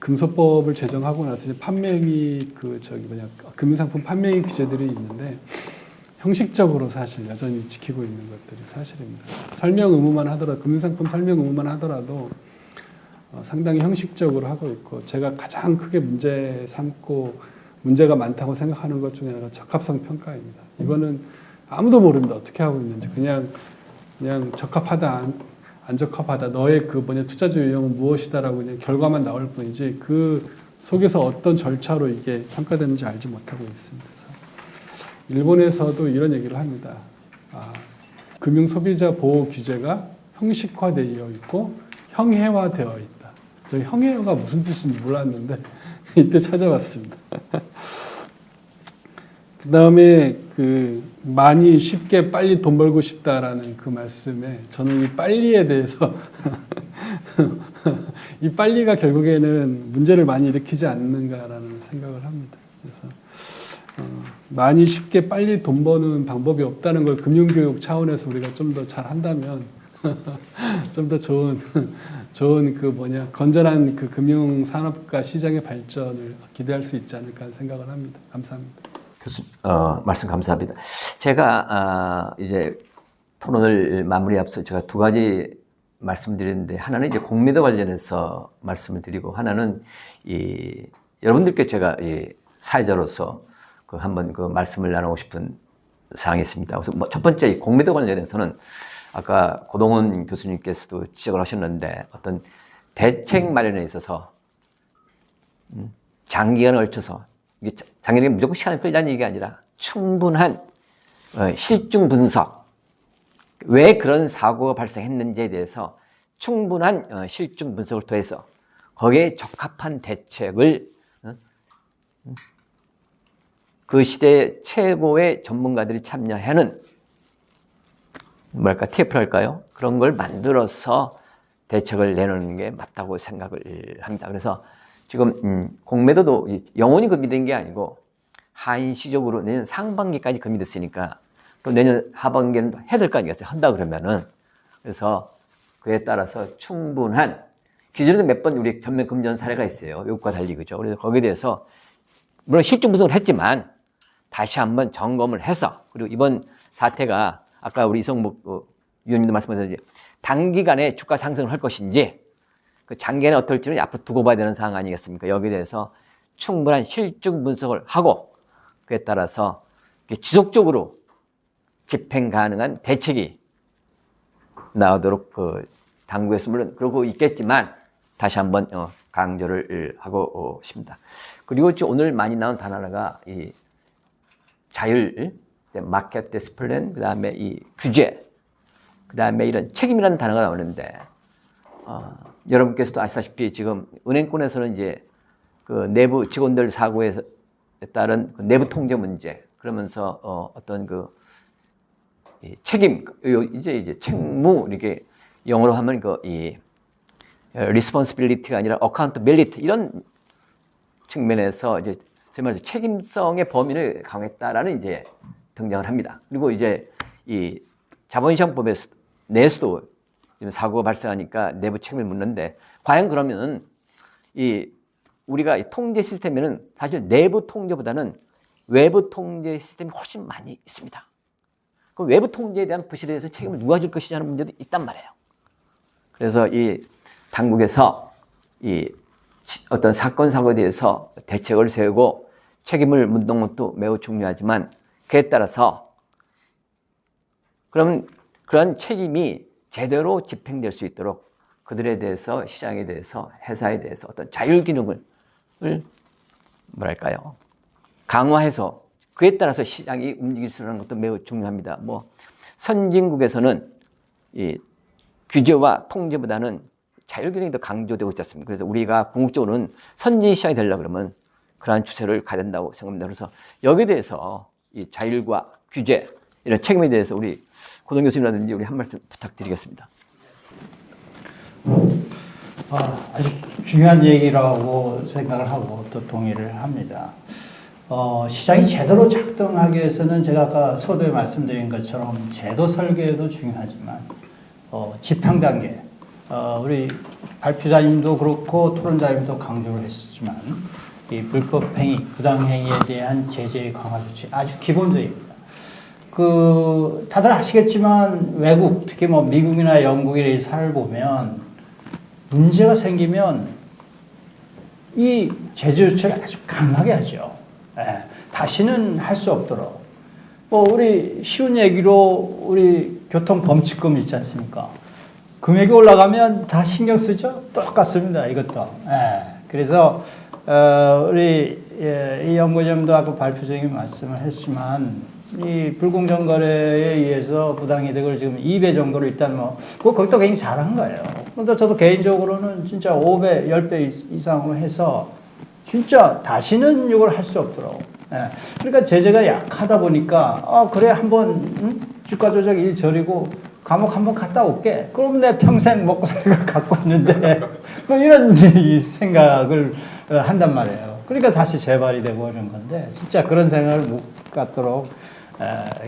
Speaker 3: 금소법을 제정하고 나서 이제 판매행위 금융상품 판매행위 규제들이 있는데 형식적으로 사실 여전히 지키고 있는 것들이 사실입니다. 설명 의무만 하더라도, 금융상품 설명 의무만 하더라도 상당히 형식적으로 하고 있고, 제가 가장 크게 문제 삼고 문제가 많다고 생각하는 것 중에 하나가 적합성 평가입니다. 이거는 아무도 모릅니다. 어떻게 하고 있는지. 그냥 적합하다, 안 적합하다, 너의 그 투자주 유형은 무엇이다라고 그냥 결과만 나올 뿐이지 그 속에서 어떤 절차로 이게 평가되는지 알지 못하고 있습니다. 그래서 일본에서도 이런 얘기를 합니다. 금융 소비자 보호 규제가 형식화되어 있고 형해화되어 있다. 저 형해화가 무슨 뜻인지 몰랐는데 이때 찾아봤습니다. 그 다음에 많이 쉽게 빨리 돈 벌고 싶다라는 그 말씀에 저는 이 빨리에 대해서 이 빨리가 결국에는 문제를 많이 일으키지 않는가라는 생각을 합니다. 그래서 많이 쉽게 빨리 돈 버는 방법이 없다는 걸 금융교육 차원에서 우리가 좀 더 잘 한다면 좀 더 좋은 건전한 그 금융산업과 시장의 발전을 기대할 수 있지 않을까 하는 생각을 합니다. 감사합니다.
Speaker 2: 교수, 말씀 감사합니다. 제가, 이제 토론을 마무리 앞서 제가 두 가지 말씀드렸는데, 하나는 이제 공매도 관련해서 말씀을 드리고, 하나는 여러분들께 제가 사회자로서 한번 말씀을 나누고 싶은 사항이 있습니다. 그래서 첫 번째 공매도 관련해서는 아까 고동훈 교수님께서도 지적을 하셨는데, 어떤 대책 마련에 있어서 장기간에 걸쳐서, 이게 장기간에 무조건 시간을 끌자는 얘기가 아니라 충분한 실증 분석, 왜 그런 사고가 발생했는지에 대해서 충분한 실증 분석을 통해서 거기에 적합한 대책을 그 시대의 최고의 전문가들이 참여하는 TF랄까요? 그런 걸 만들어서 대책을 내놓는 게 맞다고 생각을 합니다. 그래서 지금 공매도도 영원히 금지된 게 아니고 한시적으로 내년 상반기까지 금지됐으니까 또 내년 하반기에는 해야 될 거 아니겠어요? 한다 그러면은. 그래서 그에 따라서 충분한, 기존에도 몇 번 우리 전면 금지한 사례가 있어요. 외국과 달리, 그죠? 그래서 거기에 대해서 물론 실증 분석을 했지만 다시 한번 점검을 해서, 그리고 이번 사태가 아까 우리 이성복 위원님도 말씀하셨듯이 단기간에 주가 상승을 할 것인지 그 장기에는 어떨지는 앞으로 두고 봐야 되는 사항 아니겠습니까? 여기에 대해서 충분한 실증 분석을 하고 그에 따라서 지속적으로 집행 가능한 대책이 나오도록 그 당국에서 물론 그러고 있겠지만 다시 한번 강조를 하고 싶습니다. 그리고 오늘 많이 나온 단어 하나가 이 자율, 마켓 디스플레인, 그 다음에 이 규제, 그 다음에 이런 책임이라는 단어가 나오는데 여러분께서도 아시다시피 지금 은행권에서는 이제 그 내부 직원들 사고에 따른 그 내부 통제 문제 그러면서 어떤 이 책임 이제 책무 이렇게 영어로 하면 이 responsibility가 아니라 accountability 이런 측면에서 이제 소위 말해서 책임성의 범위를 강화했다라는 이제 등장을 합니다. 그리고 이제 이 자본시장법에 내에서도 지금 사고가 발생하니까 내부 책임을 묻는데 과연 그러면 우리가 이 통제 시스템에는 사실 내부 통제보다는 외부 통제 시스템이 훨씬 많이 있습니다. 그 외부 통제에 대한 부실에 대해서 책임을 누가 질 것이냐는 문제도 있단 말이에요. 그래서 이 당국에서 이 어떤 사건 사고에 대해서 대책을 세우고 책임을 묻는 것도 매우 중요하지만 그에 따라서 그러면 그런 책임이 제대로 집행될 수 있도록 그들에 대해서 시장에 대해서 회사에 대해서 어떤 자율 기능을 뭐랄까요 강화해서 그에 따라서 시장이 움직일 수 있는 것도 매우 중요합니다. 뭐 선진국에서는 이 규제와 통제보다는 자율 기능이 더 강조되고 있지 않습니까? 그래서 우리가 궁극적으로는 선진 시장이 되려고 그러면 그러한 추세를 가야 된다고 생각합니다. 그래서 여기에 대해서 이 자율과 규제 이런 책임에 대해서 우리 고동 교수님이라든지 우리 한 말씀 부탁드리겠습니다.
Speaker 4: 아주 중요한 얘기라고 생각을 하고 또 동의를 합니다. 시장이 제대로 작동하기 위해서는 제가 아까 서두에 말씀드린 것처럼 제도 설계도 중요하지만 집행 단계 우리 발표자님도 그렇고 토론자님도 강조를 했었지만 이 불법 행위, 부당 행위에 대한 제재 강화 조치 아주 기본적입니다. 다들 아시겠지만 외국 특히 뭐 미국이나 영국의 사례를 보면 문제가 생기면 이 제재 조치를 아주 강하게 하죠. 다시는 할 수 없도록. 우리 쉬운 얘기로 우리 교통범칙금 있지 않습니까? 금액이 올라가면 다 신경 쓰죠? 똑같습니다. 이것도. 그래서 우리 이 연구점도 아까 발표적인 말씀을 했지만 이 불공정 거래에 의해서 부당이득을 지금 2배 정도로 일단 그것도 굉장히 잘한 거예요. 근데 저도 개인적으로는 진짜 5배, 10배 이상으로 해서 진짜 다시는 이걸 할 수 없도록. 그러니까 제재가 약하다 보니까 그래 한번 주가 조작 일 저리고 감옥 한번 갔다 올게. 그러면 내 평생 먹고 살 걸 갖고 있는데 이런 생각을 한단 말이에요. 그러니까 다시 재발이 되고 이런 건데 진짜 그런 생각을 못 갖도록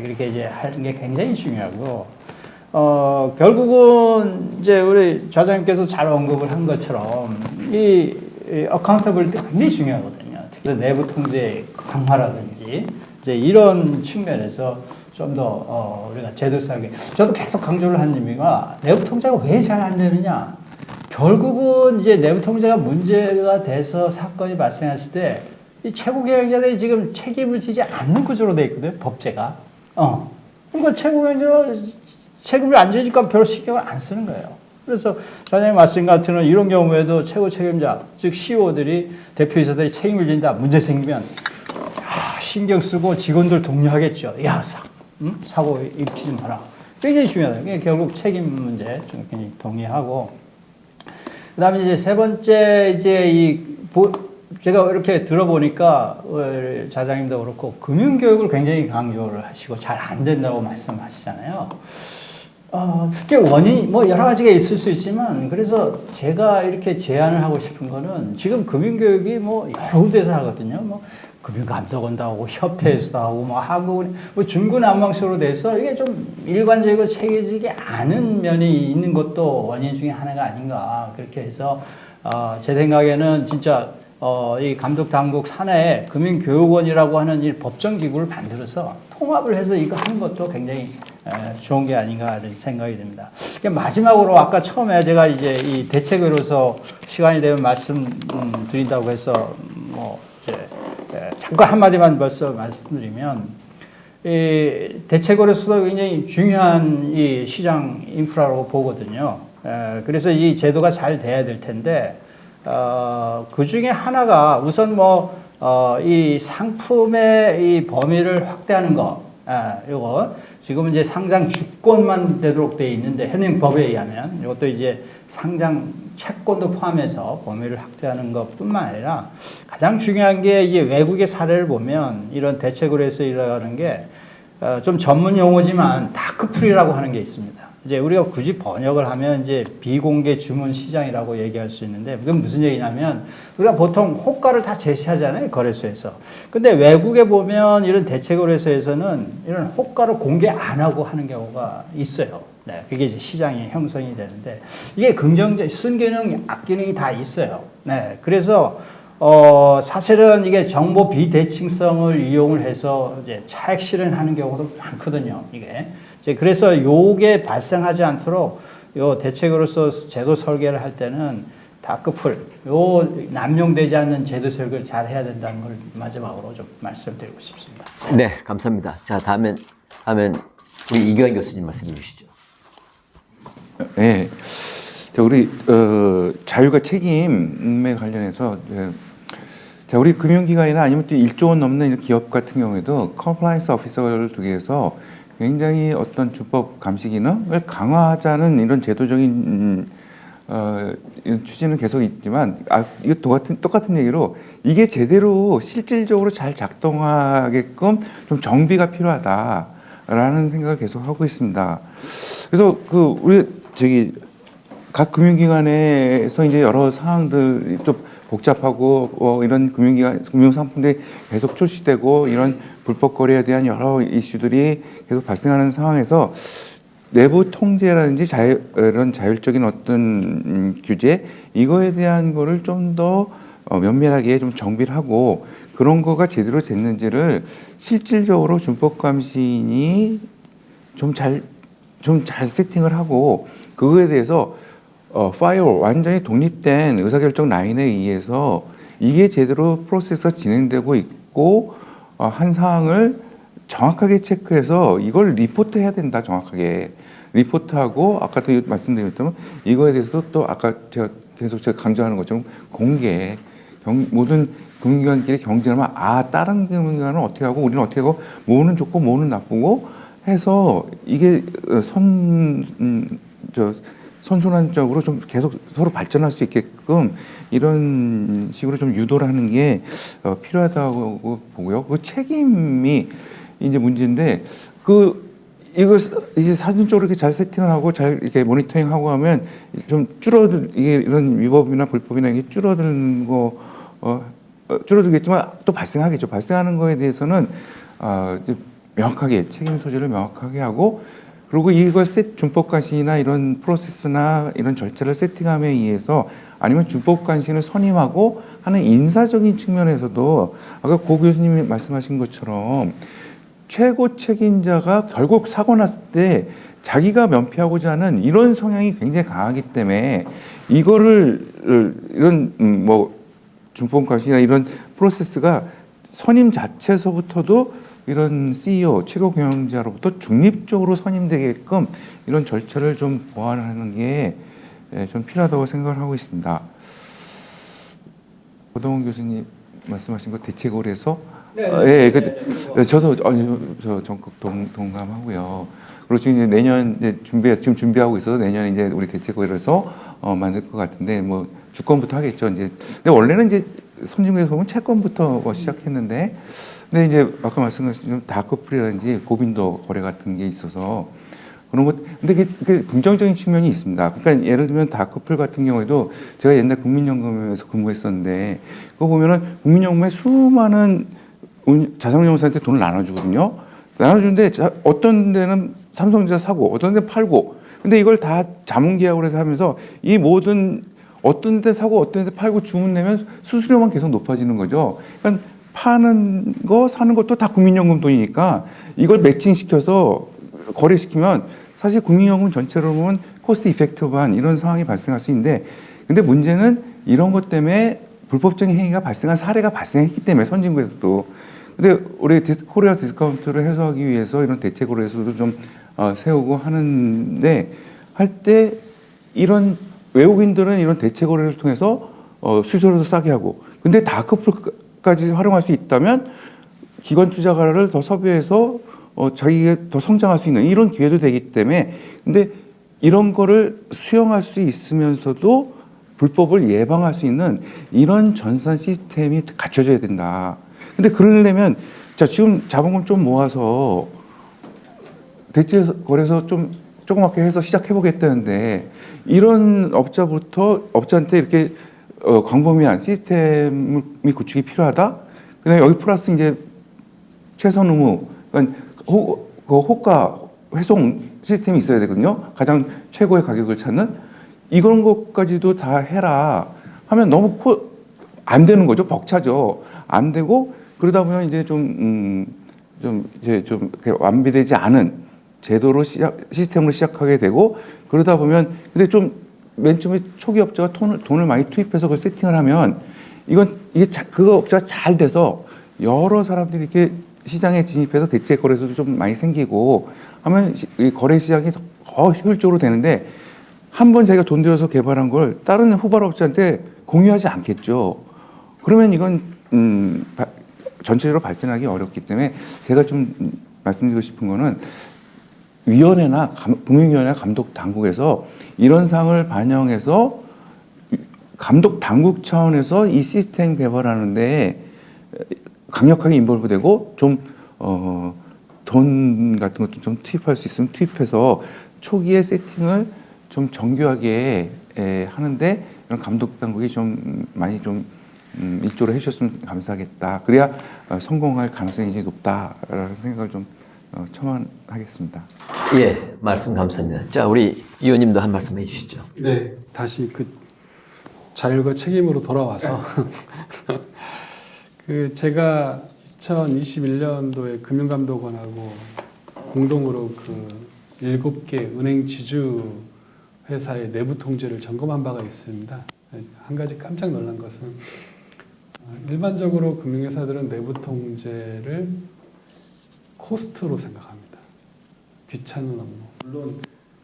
Speaker 4: 이렇게 이제 하는 게 굉장히 중요하고 결국은 이제 우리 좌장님께서 잘 언급을 한 것처럼 이 어카운터블리티가 굉장히 중요하거든요. 특히 내부 통제 강화라든지 이제 이런 측면에서 좀 더 우리가 제도상에 저도 계속 강조를 하는 의미가 내부 통제가 왜 잘 안 되느냐. 결국은 이제 내부 통제가 문제가 돼서 사건이 발생했을 때 이 최고 경영자들이 지금 책임을 지지 않는 구조로 돼 있거든요. 법제가. 그러니까 최고 경영자가 책임을 안 지니까 별로 신경을 안 쓰는 거예요. 그래서 전에 말씀 같은 이런 경우에도 최고 책임자, 즉 CEO들이 대표이사들이 책임을 진다. 문제 생기면 신경 쓰고 직원들 독려하겠죠. 야, 사고 일으키지 마라. 굉장히 중요하다. 결국 책임 문제 좀 굉장히 동의하고. 그다음에 이제 세 번째 제가 이렇게 들어보니까 자장님도 그렇고 금융교육을 굉장히 강조를 하시고 잘 안 된다고 말씀하시잖아요. 그게 원인이 여러 가지가 있을 수 있지만 그래서 제가 이렇게 제안을 하고 싶은 거는 지금 금융교육이 여러 군데서 하거든요. 금융감독원도 하고 협회에서도 하고 한국은 중구난방식으로 돼서 이게 좀 일관적이고 체계적이지 않은 면이 있는 것도 원인 중에 하나가 아닌가 그렇게 해서 제 생각에는 진짜 이 감독당국 산하에 금융교육원이라고 하는 이 법정기구를 만들어서 통합을 해서 이거 하는 것도 굉장히 좋은 게 아닌가 하는 생각이 듭니다. 마지막으로 아까 처음에 제가 이제 이 대책으로서 시간이 되면 말씀드린다고 해서 뭐 이제 잠깐 한마디만 벌써 말씀드리면 이 대책으로서도 굉장히 중요한 이 시장 인프라라고 보거든요. 그래서 이 제도가 잘 돼야 될 텐데 그 중에 하나가 우선 이 상품의 이 범위를 확대하는 거, 이거 지금은 이제 상장 주권만 되도록 돼 있는데 현행 법에 의하면 이것도 이제 상장 채권도 포함해서 범위를 확대하는 것뿐만 아니라 가장 중요한 게 이제 외국의 사례를 보면 이런 대책으로 해서 일어나는 게 좀 전문 용어지만 다크풀이라고 하는 게 있습니다. 이제 우리가 굳이 번역을 하면 이제 비공개 주문 시장이라고 얘기할 수 있는데 그건 무슨 얘기냐면 우리가 보통 호가를 다 제시하잖아요, 거래소에서. 근데 외국에 보면 이런 대책거래소에서는 이런 호가를 공개 안 하고 하는 경우가 있어요. 네, 그게 이제 시장이 형성이 되는데 이게 긍정적, 순기능, 악기능이 다 있어요. 네, 그래서 사실은 이게 정보 비대칭성을 이용을 해서 이제 차액 실현하는 경우도 많거든요, 이게. 그래서 요게 발생하지 않도록 요 대책으로서 제도 설계를 할 때는 다크풀, 요 남용되지 않는 제도 설계를 잘 해야 된다는 걸 마지막으로 좀 말씀드리고 싶습니다.
Speaker 2: 네, 감사합니다. 자, 다음엔 우리 이규환 교수님 말씀해 주시죠.
Speaker 5: 네, 우리 자율과 책임에 관련해서 자, 우리 금융기관이나 아니면 또 1조 원 넘는 기업 같은 경우에도 컴플라이언스 오피서를 두기 위해서 굉장히 어떤 주법 감시 기능을 강화하자는 이런 제도적인 이런 추진은 계속 있지만 이거 똑같은 얘기로 이게 제대로 실질적으로 잘 작동하게끔 좀 정비가 필요하다라는 생각을 계속 하고 있습니다. 그래서 우리 각 금융기관에서 이제 여러 상황들이 좀 복잡하고 이런 금융상품들이 계속 출시되고 이런 불법 거래에 대한 여러 이슈들이 계속 발생하는 상황에서 내부 통제라든지 이런 자율적인 어떤 규제 이거에 대한 거를 좀 더 면밀하게 좀 정비를 하고 그런 거가 제대로 됐는지를 실질적으로 준법감시인이 좀 잘 세팅을 하고 그거에 대해서 파이어월 완전히 독립된 의사결정 라인에 의해서 이게 제대로 프로세스가 진행되고 있고 한 사항을 정확하게 체크해서 이걸 리포트해야 된다. 정확하게 리포트하고 아까도 말씀드렸던 이거에 대해서도 또 아까 제가 강조하는 것처럼 공개 모든 금융기관끼리 경쟁하면 다른 금융기관은 어떻게 하고 우리는 어떻게 하고 뭐는 좋고 뭐는 나쁘고 해서 이게 선순환적으로 좀 계속 서로 발전할 수 있게끔 이런 식으로 좀 유도를 하는 게 필요하다고 보고요. 그 책임이 이제 문제인데 이거 이제 사전적으로 이렇게 잘 세팅을 하고 잘 이렇게 모니터링하고 하면 좀 이게 이런 위법이나 불법이나 이게 줄어들겠지만 또 발생하겠죠. 발생하는 거에 대해서는 명확하게 책임 소재를 명확하게 하고 그리고 이걸 준법관시나 이런 프로세스나 이런 절차를 세팅함에 의해서 아니면 준법관시를 선임하고 하는 인사적인 측면에서도 아까 고 교수님이 말씀하신 것처럼 최고 책임자가 결국 사고 났을 때 자기가 면피하고자 하는 이런 성향이 굉장히 강하기 때문에 이거를 이런 준법관시나 이런 프로세스가 선임 자체에서부터도 이런 CEO, 최고 경영자로부터 중립적으로 선임되게끔 이런 절차를 좀 보완하는 게 좀 필요하다고 생각을 하고 있습니다. 고동원 교수님 말씀하신 거 대책으로서 저도 적극 동감하고요. 그리고 지금 이제 내년 지금 준비하고 있어서 내년 이제 우리 대책으로서 만들 것 같은데 주권부터 하겠죠. 이제 근데 원래는 이제 선진국에서 보면 채권부터 시작했는데. 근데 이제 아까 말씀하신 다크풀이라든지 고빈도 거래 같은 게 있어서 그런 것. 근데 그게 긍정적인 측면이 있습니다. 그러니까 예를 들면 다크풀 같은 경우에도 제가 옛날 국민연금에서 근무했었는데 그거 보면은 국민연금에 수많은 자산운용사한테 돈을 나눠주거든요. 나눠주는데 어떤 데는 삼성전자 사고 어떤 데는 팔고. 근데 이걸 다 자문계약으로 해서 하면서 이 모든 어떤 데 사고 어떤 데 팔고 주문 내면 수수료만 계속 높아지는 거죠. 그러니까 파는 거 사는 것도 다 국민연금 돈이니까 이걸 매칭시켜서 거래시키면 사실 금융연금 전체로 보면 코스트 이펙티브한 이런 상황이 발생할 수 있는데, 근데 문제는 이런 것 때문에 불법적인 행위가 발생한 사례가 발생했기 때문에 선진국에서도. 근데 우리 코리아 디스카운트를 해소하기 위해서 이런 대책으로서도 좀 세우고 하는데, 할 때 이런 외국인들은 이런 대체 거래를 통해서 수수료도 싸게 하고, 근데 다크풀까지 활용할 수 있다면 기관 투자가를 더 섭외해서 자기가 더 성장할 수 있는 이런 기회도 되기 때문에, 근데 이런 거를 수용할 수 있으면서도 불법을 예방할 수 있는 이런 전산 시스템이 갖춰져야 된다. 근데 그러려면 자, 지금 자본금 좀 모아서 대체 거래소 좀 조그맣게 해서 시작해 보겠다는데, 이런 업자한테 이렇게 광범위한 시스템이 구축이 필요하다. 그다음에 여기 플러스 이제 최선 의무, 그러니까 그 호가 회송 시스템이 있어야 되거든요. 가장 최고의 가격을 찾는 이런 것까지도 다 해라 하면 너무 안 되는 거죠. 벅차죠. 안 되고 그러다 보면 이제 좀 이렇게 완비되지 않은 제도로 시스템으로 시작하게 되고, 그러다 보면 근데 좀 맨 처음에 초기 업자가 돈을 많이 투입해서 그걸 세팅을 하면 이게 그 업자가 잘 돼서 여러 사람들이 이렇게 시장에 진입해서 대체 거래소도 좀 많이 생기고 하면 이 거래 시장이 더 효율적으로 되는데, 한 번 자기가 돈 들여서 개발한 걸 다른 후발업자한테 공유하지 않겠죠. 그러면 이건 전체적으로 발전하기 어렵기 때문에 제가 좀 말씀드리고 싶은 거는, 위원회나 금융위원회 감독 당국에서 이런 사항을 반영해서 감독 당국 차원에서 이 시스템 개발하는데 강력하게 인볼브되고 좀 돈 같은 것도 좀 투입할 수 있으면 투입해서 초기에 세팅을 좀 정교하게 하는데 이런 감독 당국이 좀 많이 좀 일조를 해주셨으면 감사하겠다. 그래야 성공할 가능성이 굉장히 높다라는 생각을 좀 첨언하겠습니다.
Speaker 2: 예, 말씀 감사합니다. 자, 우리 의원님도 한 말씀 해주시죠.
Speaker 3: 네, 다시 그 자율과 책임으로 돌아와서 그 제가 2021년도에 금융감독원하고 공동으로 그 7개 은행 지주 회사의 내부 통제를 점검한 바가 있습니다. 한 가지 깜짝 놀란 것은 일반적으로 금융회사들은 내부 통제를 코스트로 생각합니다. 귀찮은 업무. 물론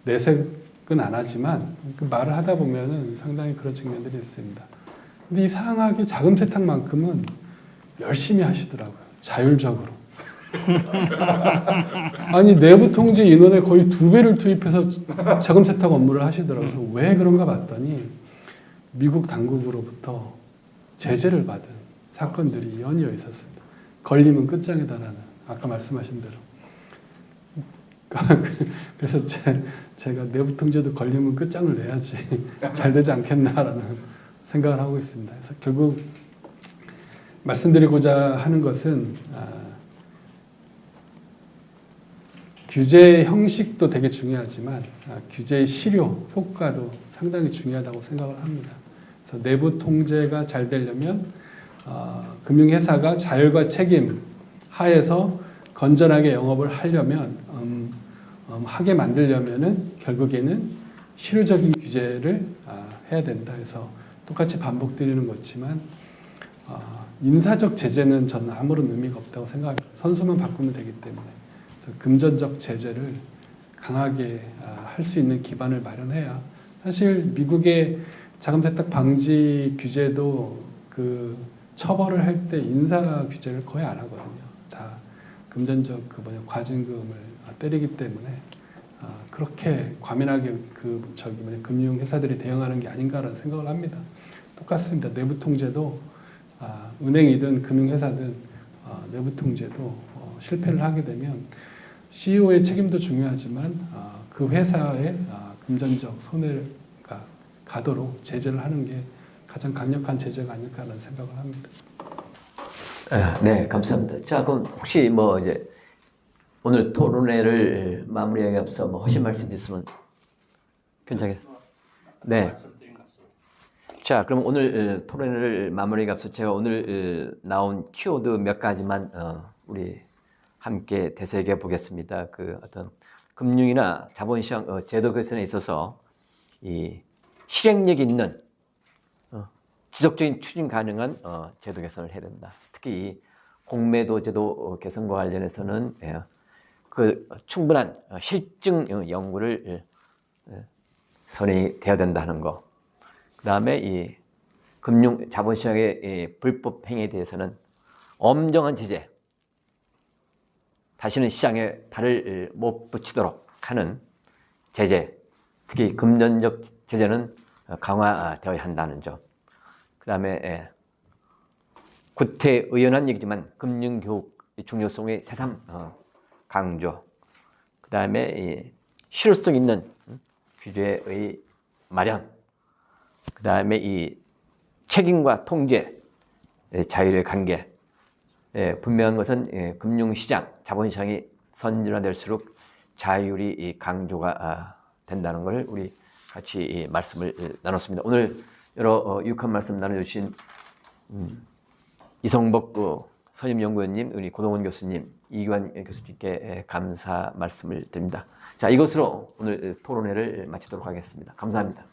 Speaker 3: 내색은 안 하지만 그 말을 하다 보면은 상당히 그런 측면들이 있습니다. 근데 이 상하게 자금 세탁만큼은 열심히 하시더라고요. 자율적으로. 아니 내부 통제 인원의 거의 2배를 투입해서 자금 세탁 업무를 하시더라고요. 그래서 왜 그런가 봤더니 미국 당국으로부터 제재를 받은 사건들이 연이어 있었습니다. 걸리면 끝장에 달하는. 아까 말씀하신 대로. 그래서 제가 내부 통제도 걸리면 끝장을 내야지 잘 되지 않겠나라는 생각을 하고 있습니다. 그래서 결국 말씀드리고자 하는 것은 규제 형식도 되게 중요하지만 규제의 실효, 효과도 상당히 중요하다고 생각을 합니다. 그래서 내부 통제가 잘 되려면 금융회사가 자율과 책임 하에서 건전하게 영업을 하려면 하게 만들려면은 결국에는 실효적인 규제를 해야 된다. 그래서 똑같이 반복드리는 거지만 인사적 제재는 저는 아무런 의미가 없다고 생각합니다. 선수만 바꾸면 되기 때문에 그래서 금전적 제재를 강하게 할 수 있는 기반을 마련해야, 사실 미국의 자금 세탁 방지 규제도 그 처벌을 할 때 인사 규제를 거의 안 하거든요. 다 금전적 과징금을 때리기 때문에 그렇게 과민하게 금융 회사들이 대응하는 게 아닌가라는 생각을 합니다. 똑같습니다. 내부 통제도 은행이든 금융 회사든 내부 통제도 실패를 하게 되면 CEO의 책임도 중요하지만 그 회사의 금전적 손해가 가도록 제재를 하는 게 가장 강력한 제재가 아닐까라는 생각을 합니다.
Speaker 2: 네, 감사합니다. 자, 그럼 혹시 이제 오늘 토론회를 마무리하기 앞서 하실 말씀 있으면 괜찮겠어요? 네. 자, 그럼 오늘 토론회를 마무리하기 앞서 제가 오늘 나온 키워드 몇 가지만 우리 함께 되새겨 보겠습니다. 그 어떤 금융이나 자본시장 제도 개선에 있어서 이 실행력 있는 지속적인 추진 가능한 제도 개선을 해야 된다. 특히 공매도 제도 개선과 관련해서는 그 충분한 실증 연구를 선행이 되어야 된다는 거. 그다음에 이 금융 자본시장의 이 불법 행위에 대해서는 엄정한 제재, 다시는 시장에 발을 못 붙이도록 하는 제재, 특히 금전적 제재는 강화되어야 한다는 점. 그다음에 구태의연한 얘기지만 금융교육 중요성의 새삼 강조. 그다음에 실효성 있는 규제의 마련. 그다음에 이 책임과 통제, 자율의 관계. 분명한 것은 금융시장, 자본시장이 선진화될수록 자율이 강조가 된다는 걸 우리 같이 말씀을 나눴습니다. 오늘 여러 유익한 말씀 나눠주신 이성복 선임연구원님, 우리 고동원 교수님, 이규환 교수님께 감사 말씀을 드립니다. 자, 이것으로 오늘 토론회를 마치도록 하겠습니다. 감사합니다.